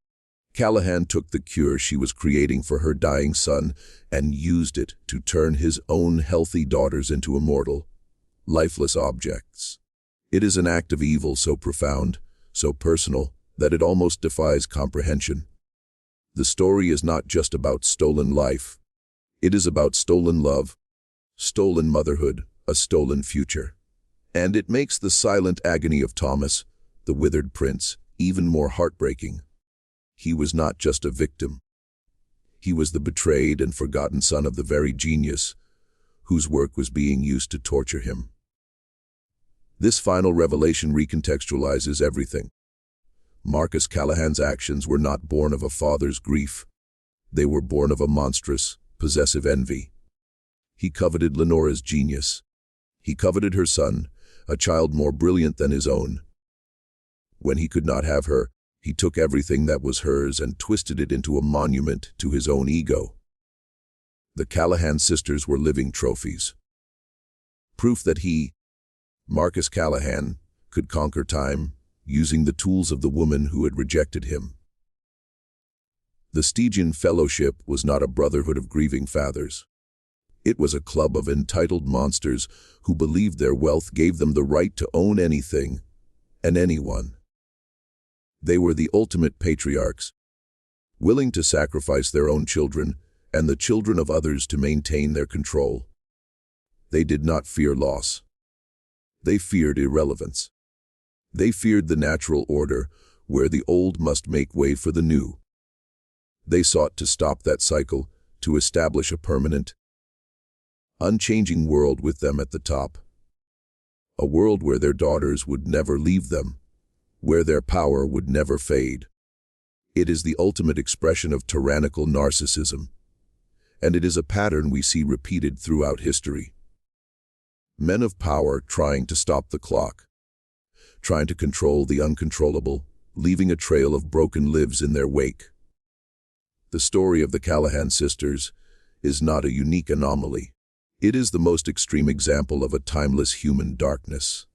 Callahan took the cure she was creating for her dying son and used it to turn his own healthy daughters into immortal, lifeless objects. It is an act of evil so profound, so personal, that it almost defies comprehension. The story is not just about stolen life. It is about stolen love, stolen motherhood, a stolen future. And it makes the silent agony of Thomas, the withered prince, even more heartbreaking. He was not just a victim. He was the betrayed and forgotten son of the very genius whose work was being used to torture him. This final revelation recontextualizes everything. Marcus Callahan's actions were not born of a father's grief. They were born of a monstrous, possessive envy. He coveted Lenora's genius. He coveted her son, a child more brilliant than his own. When he could not have her, he took everything that was hers and twisted it into a monument to his own ego. The Callahan sisters were living trophies. Proof that he, Marcus Callahan, could conquer time, using the tools of the woman who had rejected him. The Stygian Fellowship was not a brotherhood of grieving fathers. It was a club of entitled monsters who believed their wealth gave them the right to own anything and anyone. They were the ultimate patriarchs, willing to sacrifice their own children and the children of others to maintain their control. They did not fear loss. They feared irrelevance. They feared the natural order, where the old must make way for the new. They sought to stop that cycle, to establish a permanent, unchanging world with them at the top. A world where their daughters would never leave them, where their power would never fade. It is the ultimate expression of tyrannical narcissism, and it is a pattern we see repeated throughout history. Men of power trying to stop the clock, trying to control the uncontrollable, leaving a trail of broken lives in their wake. The story of the Callahan sisters is not a unique anomaly. It is the most extreme example of a timeless human darkness.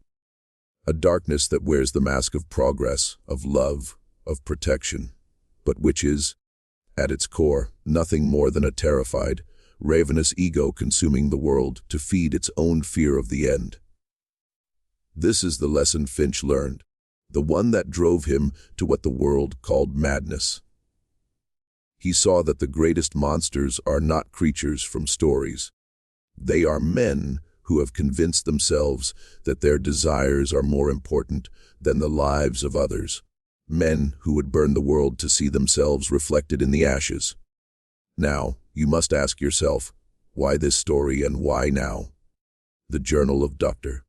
A darkness that wears the mask of progress, of love, of protection, but which is, at its core, nothing more than a terrified, ravenous ego consuming the world to feed its own fear of the end. This is the lesson Finch learned, the one that drove him to what the world called madness. He saw that the greatest monsters are not creatures from stories. They are men who have convinced themselves that their desires are more important than the lives of others. Men who would burn the world to see themselves reflected in the ashes. Now, you must ask yourself, why this story and why now? The Journal of Dr.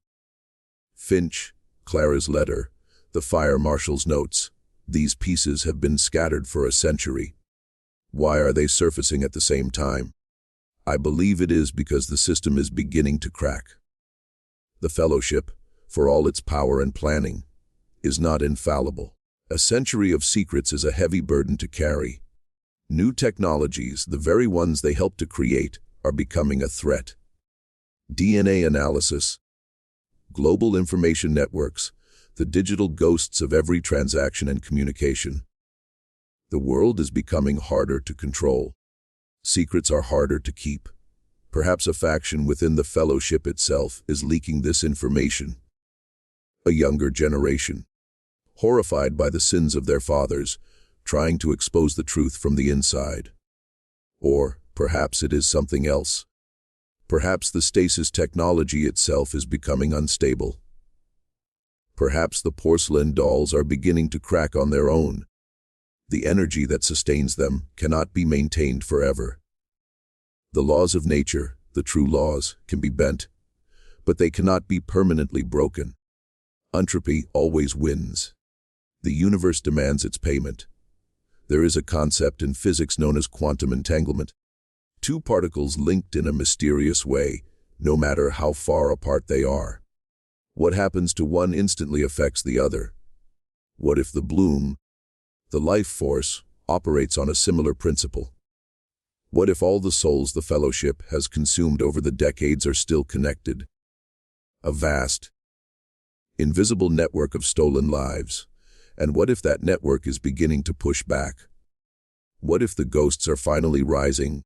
Finch, Clara's letter, the fire marshal's notes. These pieces have been scattered for a century. Why are they surfacing at the same time? I believe it is because the system is beginning to crack. The Fellowship, for all its power and planning, is not infallible. A century of secrets is a heavy burden to carry. New technologies, the very ones they helped to create, are becoming a threat. DNA analysis, global information networks, the digital ghosts of every transaction and communication. The world is becoming harder to control. Secrets are harder to keep. Perhaps a faction within the Fellowship itself is leaking this information. A younger generation, horrified by the sins of their fathers, trying to expose the truth from the inside. Or perhaps it is something else. Perhaps the stasis technology itself is becoming unstable. Perhaps the porcelain dolls are beginning to crack on their own. The energy that sustains them cannot be maintained forever. The laws of nature, the true laws, can be bent, but they cannot be permanently broken. Entropy always wins. The universe demands its payment. There is a concept in physics known as quantum entanglement. Two particles linked in a mysterious way, no matter how far apart they are. What happens to one instantly affects the other. What if the bloom, the life force, operates on a similar principle? What if all the souls the Fellowship has consumed over the decades are still connected? A vast, invisible network of stolen lives. And what if that network is beginning to push back? What if the ghosts are finally rising,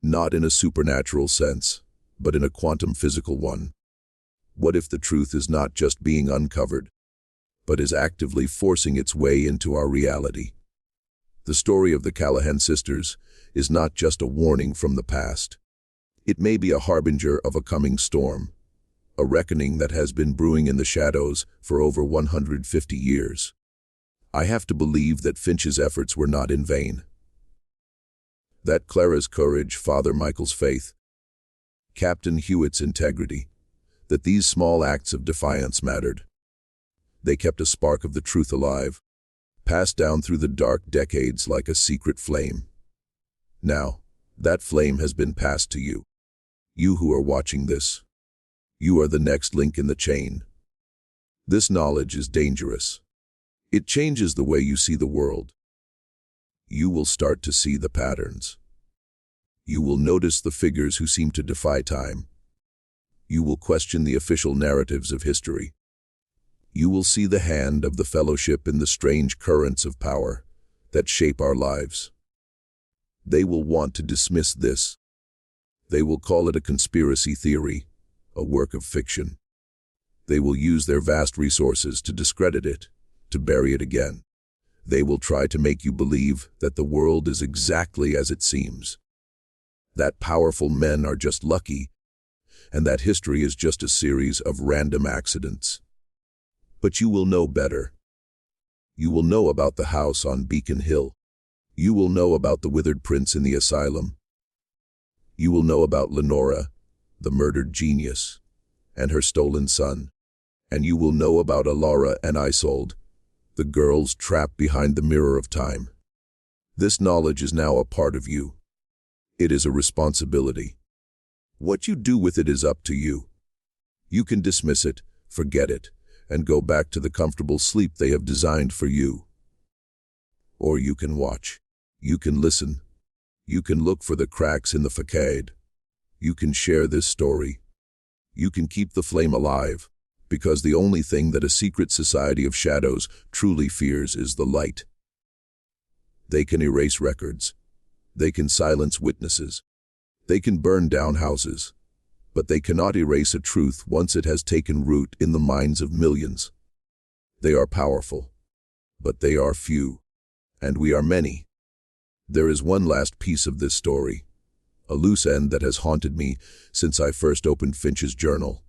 not in a supernatural sense, but in a quantum physical one? What if the truth is not just being uncovered, but is actively forcing its way into our reality? The story of the Callahan sisters is not just a warning from the past. It may be a harbinger of a coming storm, a reckoning that has been brewing in the shadows for over 150 years. I have to believe that Finch's efforts were not in vain. That Clara's courage, Father Michael's faith, Captain Hewitt's integrity, that these small acts of defiance mattered. They kept a spark of the truth alive, passed down through the dark decades like a secret flame. Now, that flame has been passed to you. You who are watching this. You are the next link in the chain. This knowledge is dangerous. It changes the way you see the world. You will start to see the patterns. You will notice the figures who seem to defy time. You will question the official narratives of history. You will see the hand of the Fellowship in the strange currents of power that shape our lives. They will want to dismiss this. They will call it a conspiracy theory, a work of fiction. They will use their vast resources to discredit it, to bury it again. They will try to make you believe that the world is exactly as it seems, that powerful men are just lucky, and that history is just a series of random accidents. But you will know better. You will know about the house on Beacon Hill. You will know about the withered prince in the asylum. You will know about Lenora, the murdered genius, and her stolen son. And you will know about Elara and Isolde, the girls trapped behind the mirror of time. This knowledge is now a part of you. It is a responsibility. What you do with it is up to you. You can dismiss it, forget it, and go back to the comfortable sleep they have designed for you. Or you can watch. You can listen. You can look for the cracks in the facade. You can share this story. You can keep the flame alive, because the only thing that a secret society of shadows truly fears is the light. They can erase records. They can silence witnesses. They can burn down houses. But they cannot erase a truth once it has taken root in the minds of millions. They are powerful, but they are few, and we are many. There is one last piece of this story, a loose end that has haunted me since I first opened Finch's journal.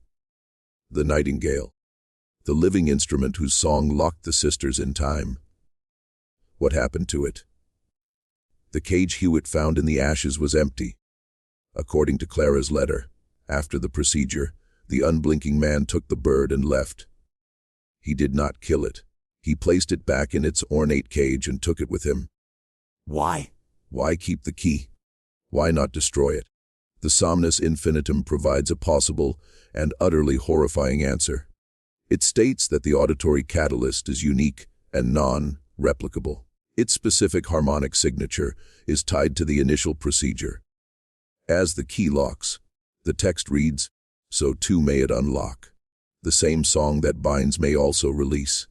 The nightingale, the living instrument whose song locked the sisters in time. What happened to it? The cage Hewitt found in the ashes was empty. According to Clara's letter, after the procedure, the unblinking man took the bird and left. He did not kill it. He placed it back in its ornate cage and took it with him. Why? Why keep the key? Why not destroy it? The Somnus Infinitum provides a possible and utterly horrifying answer. It states that the auditory catalyst is unique and non-replicable. Its specific harmonic signature is tied to the initial procedure. As the key locks, the text reads, "So too may it unlock." The same song that binds may also release.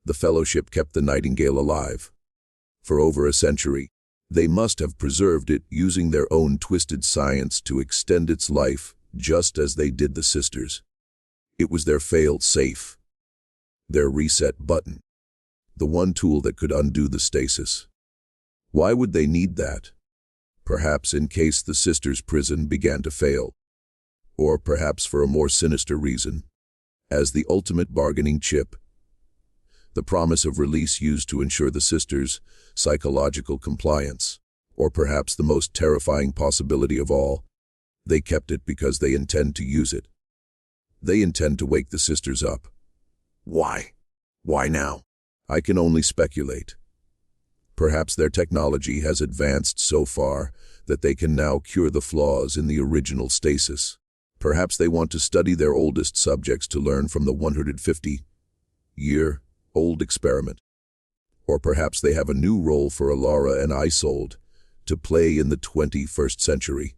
The Fellowship kept the nightingale alive. For over a century, they must have preserved it using their own twisted science to extend its life, just as they did the sisters. It was their fail-safe, their reset button, the one tool that could undo the stasis. Why would they need that? Perhaps in case the sisters' prison began to fail, or perhaps for a more sinister reason, as the ultimate bargaining chip. The promise of release used to ensure the sisters' psychological compliance, or perhaps the most terrifying possibility of all, they kept it because they intend to use it. They intend to wake the sisters up. Why? Why now? I can only speculate. Perhaps their technology has advanced so far that they can now cure the flaws in the original stasis. Perhaps they want to study their oldest subjects to learn from the 150-year-old experiment. Or perhaps they have a new role for Elara and Isolde to play in the 21st century.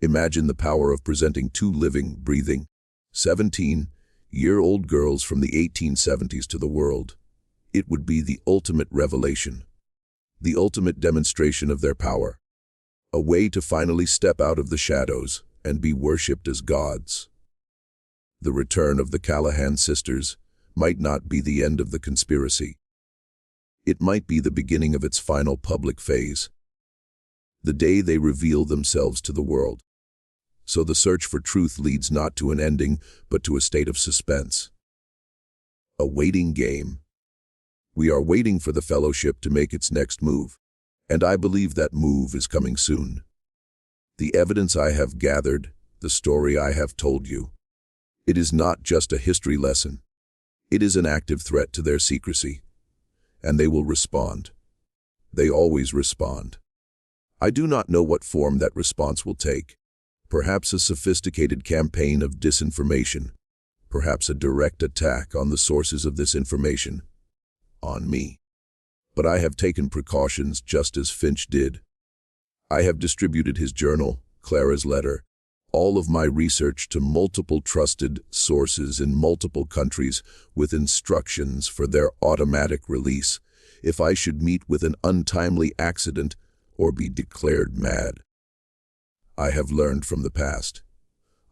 Imagine the power of presenting two living, breathing, 17-year-old girls from the 1870s to the world. It would be the ultimate revelation, the ultimate demonstration of their power, a way to finally step out of the shadows and be worshipped as gods. The return of the Callahan sisters might not be the end of the conspiracy. It might be the beginning of its final public phase, the day they reveal themselves to the world. So the search for truth leads not to an ending, but to a state of suspense. A waiting game. We are waiting for the Fellowship to make its next move, and I believe that move is coming soon. The evidence I have gathered, the story I have told you, it is not just a history lesson. It is an active threat to their secrecy, and they will respond. They always respond. I do not know what form that response will take. Perhaps a sophisticated campaign of disinformation, perhaps a direct attack on the sources of this information, on me. But I have taken precautions just as Finch did. I have distributed his journal, Clara's letter, all of my research to multiple trusted sources in multiple countries with instructions for their automatic release if I should meet with an untimely accident or be declared mad. I have learned from the past.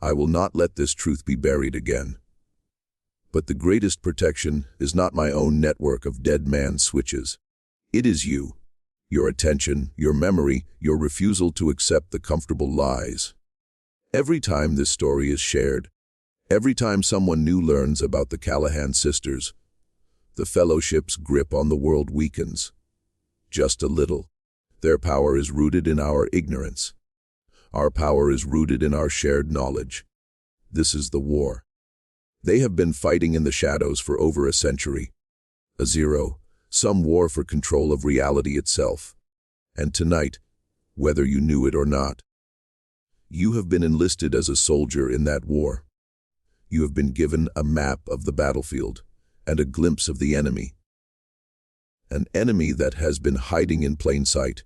I will not let this truth be buried again. But the greatest protection is not my own network of dead man switches. It is you, your attention, your memory, your refusal to accept the comfortable lies. Every time this story is shared, every time someone new learns about the Callahan sisters, the Fellowship's grip on the world weakens. Just a little. Their power is rooted in our ignorance. Our power is rooted in our shared knowledge. This is the war. They have been fighting in the shadows for over a century. A zero-sum war for control of reality itself. And tonight, whether you knew it or not, you have been enlisted as a soldier in that war. You have been given a map of the battlefield and a glimpse of the enemy. An enemy that has been hiding in plain sight.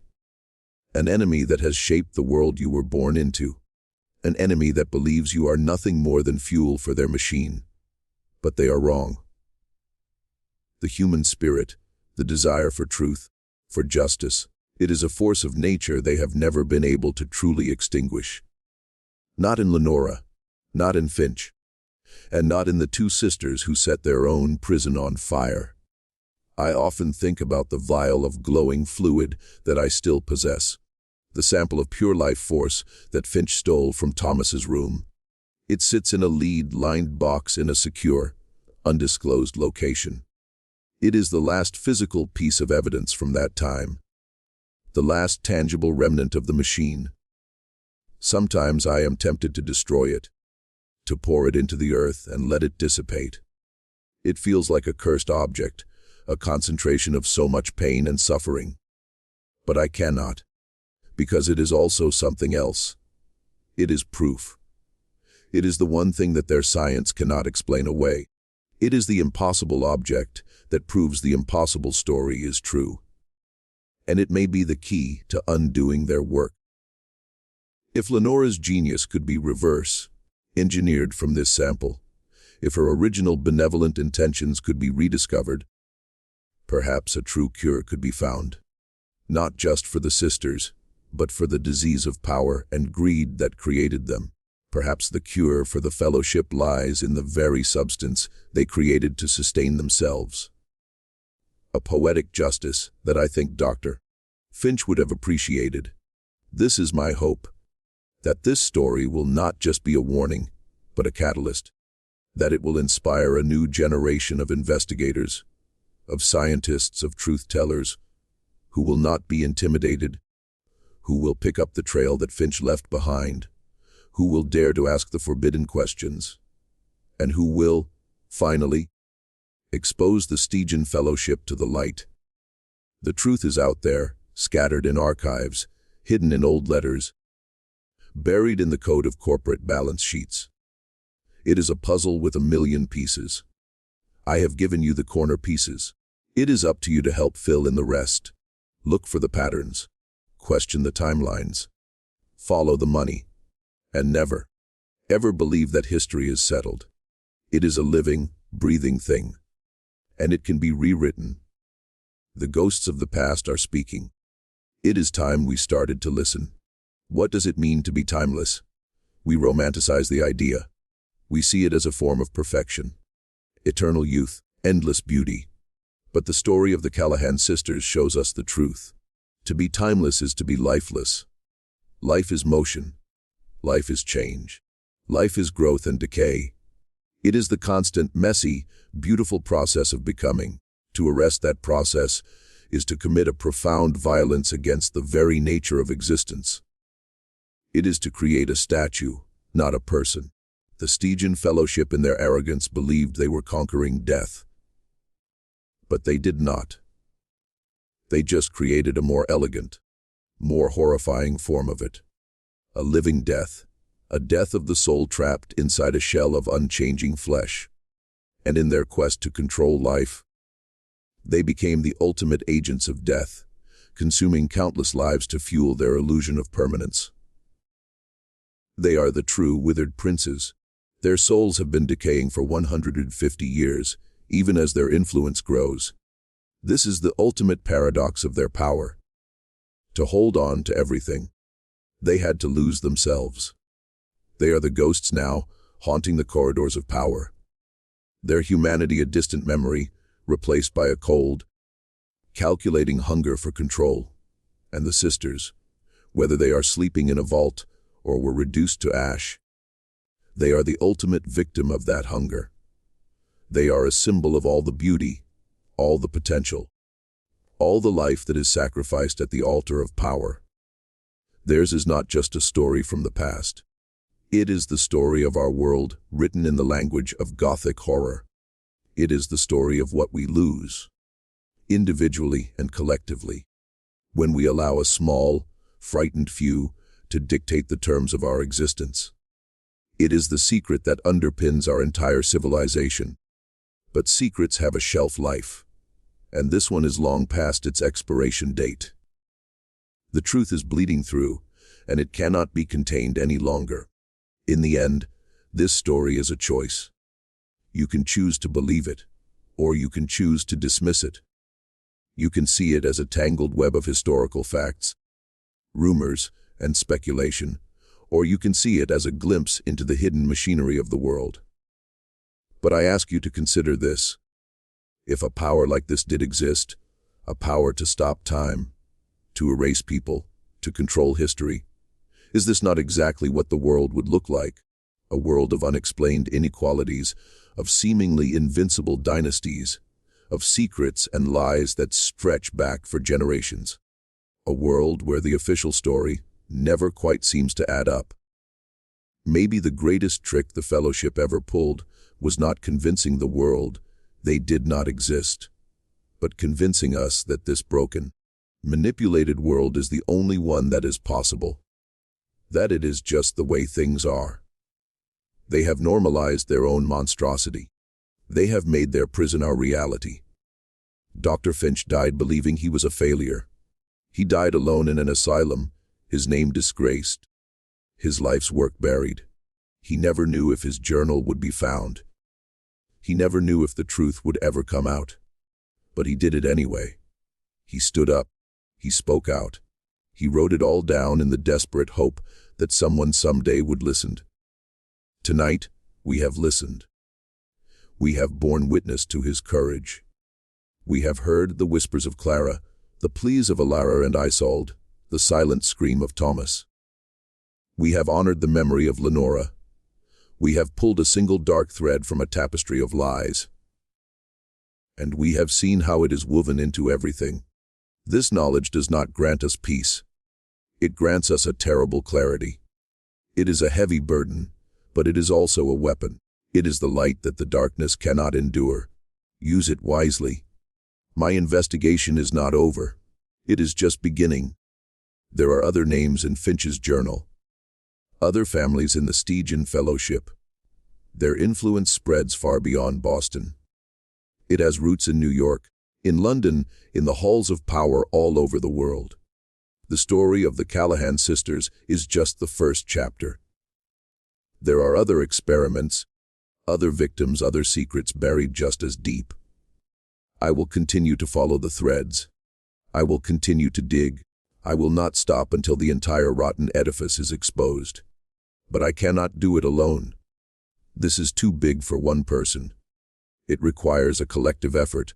An enemy that has shaped the world you were born into. An enemy that believes you are nothing more than fuel for their machine. But they are wrong. The human spirit, the desire for truth, for justice, it is a force of nature they have never been able to truly extinguish. Not in Lenora, not in Finch, and not in the two sisters who set their own prison on fire. I often think about the vial of glowing fluid that I still possess, the sample of pure life force that Finch stole from Thomas's room. It sits in a lead-lined box in a secure, undisclosed location. It is the last physical piece of evidence from that time, the last tangible remnant of the machine. Sometimes I am tempted to destroy it, to pour it into the earth and let it dissipate. It feels like a cursed object, a concentration of so much pain and suffering. But I cannot, because it is also something else. It is proof. It is the one thing that their science cannot explain away. It is the impossible object that proves the impossible story is true. And it may be the key to undoing their work. If Lenora's genius could be engineered from this sample, if her original benevolent intentions could be rediscovered, perhaps a true cure could be found. Not just for the sisters, but for the disease of power and greed that created them. Perhaps the cure for the Fellowship lies in the very substance they created to sustain themselves. A poetic justice that I think Dr. Finch would have appreciated. This is my hope, that this story will not just be a warning, but a catalyst, that it will inspire a new generation of investigators, of scientists, of truth-tellers, who will not be intimidated, who will pick up the trail that Finch left behind, who will dare to ask the forbidden questions, and who will, finally, expose the Stygian Fellowship to the light. The truth is out there, scattered in archives, hidden in old letters. buried in the code of corporate balance sheets. It is a puzzle with a million pieces. I have given you the corner pieces. It is up to you to help fill in the rest. Look for the patterns. Question the timelines. Follow the money. And never, ever believe that history is settled. It is a living, breathing thing. And it can be rewritten. The ghosts of the past are speaking. It is time we started to listen. What does it mean to be timeless? We romanticize the idea. We see it as a form of perfection. Eternal youth, endless beauty. But the story of the Callahan sisters shows us the truth. To be timeless is to be lifeless. Life is motion. Life is change. Life is growth and decay. It is the constant, messy, beautiful process of becoming. To arrest that process is to commit a profound violence against the very nature of existence. It is to create a statue, not a person. The Stygian Fellowship in their arrogance believed they were conquering death. But they did not. They just created a more elegant, more horrifying form of it. A living death, a death of the soul trapped inside a shell of unchanging flesh. And in their quest to control life, they became the ultimate agents of death, consuming countless lives to fuel their illusion of permanence. They are the true withered princes. Their souls have been decaying for 150 years, even as their influence grows. This is the ultimate paradox of their power. To hold on to everything, they had to lose themselves. They are the ghosts now, haunting the corridors of power. Their humanity a distant memory, replaced by a cold, calculating hunger for control. And the sisters, whether they are sleeping in a vault or were reduced to ash, they are the ultimate victim of that hunger. They are a symbol of all the beauty, all the potential, all the life that is sacrificed at the altar of power. Theirs is not just a story from the past. It is the story of our world, written in the language of Gothic horror. It is the story of what we lose, individually and collectively, when we allow a small, frightened few to dictate the terms of our existence. It is the secret that underpins our entire civilization. But secrets have a shelf life, and this one is long past its expiration date. The truth is bleeding through, and it cannot be contained any longer. In the end, this story is a choice. You can choose to believe it, or you can choose to dismiss it. You can see it as a tangled web of historical facts, rumors, and speculation, or you can see it as a glimpse into the hidden machinery of the world. But I ask you to consider this. If a power like this did exist, a power to stop time, to erase people, to control history, is this not exactly what the world would look like? A world of unexplained inequalities, of seemingly invincible dynasties, of secrets and lies that stretch back for generations. A world where the official story never quite seems to add up. Maybe the greatest trick the Fellowship ever pulled was not convincing the world they did not exist, but convincing us that this broken, manipulated world is the only one that is possible, that it is just the way things are. They have normalized their own monstrosity. They have made their prison our reality. Dr. Finch died believing he was a failure. He died alone in an asylum, his name disgraced, his life's work buried. He never knew if his journal would be found. He never knew if the truth would ever come out. But he did it anyway. He stood up. He spoke out. He wrote it all down in the desperate hope that someone someday would listen. Tonight, we have listened. We have borne witness to his courage. We have heard the whispers of Clara, the pleas of Elara and Isolde, the silent scream of Thomas. We have honored the memory of Lenora. We have pulled a single dark thread from a tapestry of lies. And we have seen how it is woven into everything. This knowledge does not grant us peace. It grants us a terrible clarity. It is a heavy burden, but it is also a weapon. It is the light that the darkness cannot endure. Use it wisely. My investigation is not over. It is just beginning. There are other names in Finch's journal. Other families in the Stygian Fellowship. Their influence spreads far beyond Boston. It has roots in New York, in London, in the halls of power all over the world. The story of the Callahan sisters is just the first chapter. There are other experiments, other victims, other secrets buried just as deep. I will continue to follow the threads. I will continue to dig. I will not stop until the entire rotten edifice is exposed. But I cannot do it alone. This is too big for one person. It requires a collective effort,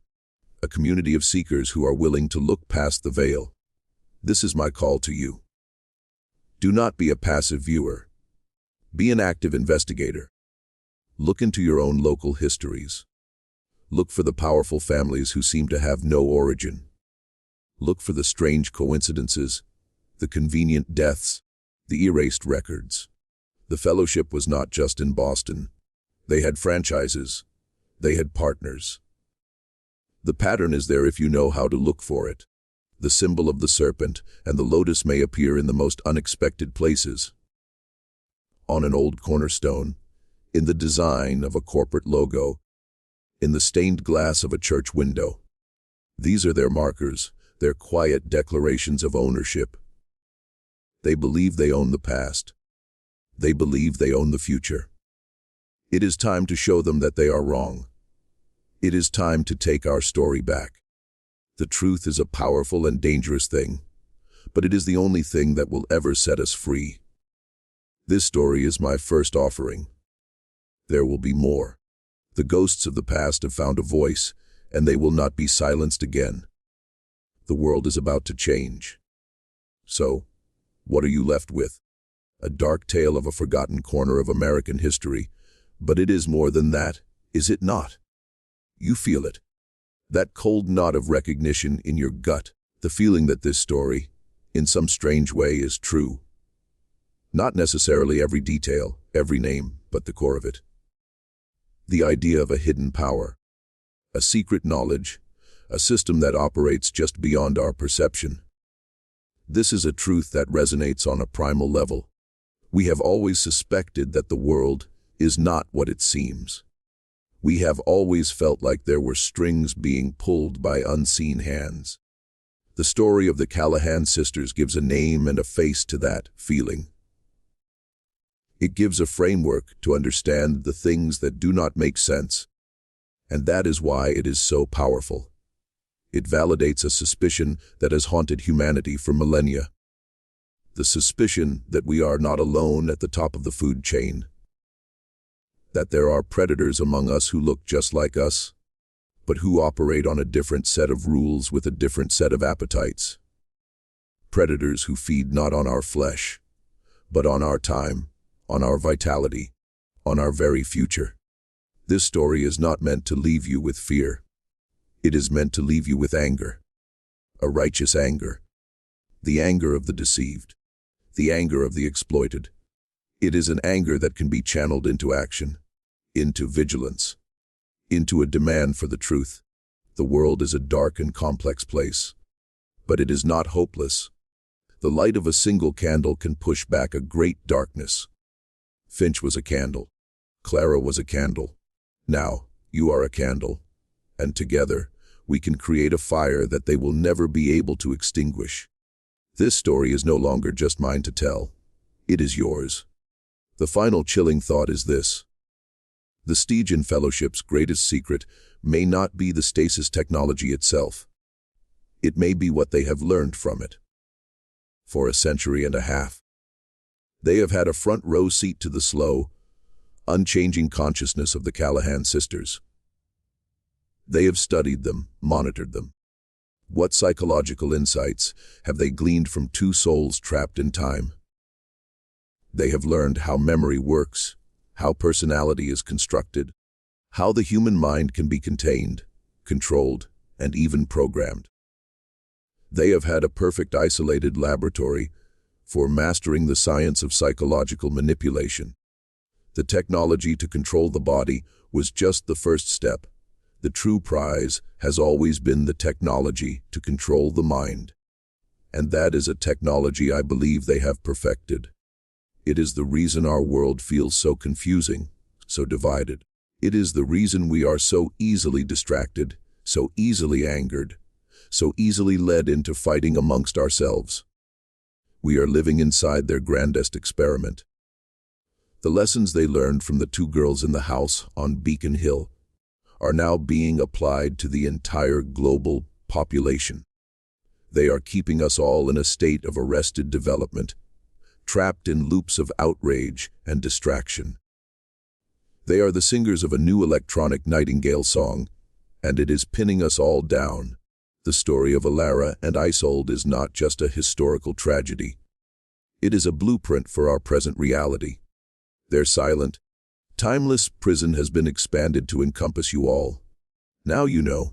a community of seekers who are willing to look past the veil. This is my call to you. Do not be a passive viewer. Be an active investigator. Look into your own local histories. Look for the powerful families who seem to have no origin. Look for the strange coincidences, the convenient deaths, the erased records. The fellowship was not just in Boston. They had franchises. They had partners. The pattern is there if you know how to look for it. The symbol of the serpent and the lotus may appear in the most unexpected places. On an old cornerstone, in the design of a corporate logo, in the stained glass of a church window. These are their markers, their quiet declarations of ownership. They believe they own the past. They believe they own the future. It is time to show them that they are wrong. It is time to take our story back. The truth is a powerful and dangerous thing, but it is the only thing that will ever set us free. This story is my first offering. There will be more. The ghosts of the past have found a voice, and they will not be silenced again. The world is about to change. So, what are you left with? A dark tale of a forgotten corner of American history, but it is more than that, is it not? You feel it. That cold knot of recognition in your gut, the feeling that this story, in some strange way, is true. Not necessarily every detail, every name, but the core of it. The idea of a hidden power, a secret knowledge, a system that operates just beyond our perception. This is a truth that resonates on a primal level. We have always suspected that the world is not what it seems. We have always felt like there were strings being pulled by unseen hands. The story of the Callahan sisters gives a name and a face to that feeling. It gives a framework to understand the things that do not make sense, and that is why it is so powerful. It validates a suspicion that has haunted humanity for millennia. The suspicion that we are not alone at the top of the food chain. That there are predators among us who look just like us, but who operate on a different set of rules with a different set of appetites. Predators who feed not on our flesh, but on our time, on our vitality, on our very future. This story is not meant to leave you with fear. It is meant to leave you with anger. A righteous anger. The anger of the deceived. The anger of the exploited. It is an anger that can be channeled into action, into vigilance, into a demand for the truth. The world is a dark and complex place, but it is not hopeless. The light of a single candle can push back a great darkness. Finch was a candle. Clara was a candle. Now, you are a candle, and together, we can create a fire that they will never be able to extinguish. This story is no longer just mine to tell. It is yours. The final chilling thought is this. The Stygian Fellowship's greatest secret may not be the stasis technology itself. It may be what they have learned from it. For a century and a half, they have had a front row seat to the slow, unchanging consciousness of the Callahan sisters. They have studied them, monitored them. What psychological insights have they gleaned from two souls trapped in time? They have learned how memory works, how personality is constructed, how the human mind can be contained, controlled, and even programmed. They have had a perfect isolated laboratory for mastering the science of psychological manipulation. The technology to control the body was just the first step. The true prize has always been the technology to control the mind. And that is a technology I believe they have perfected. It is the reason our world feels so confusing, so divided. It is the reason we are so easily distracted, so easily angered, so easily led into fighting amongst ourselves. We are living inside their grandest experiment. The lessons they learned from the two girls in the house on Beacon Hill are now being applied to the entire global population. They are keeping us all in a state of arrested development, trapped in loops of outrage and distraction. They are the singers of a new electronic nightingale song, and it is pinning us all down. The story of Elara and Isolde is not just a historical tragedy. It is a blueprint for our present reality. Their silent, timeless prison has been expanded to encompass you all. Now you know.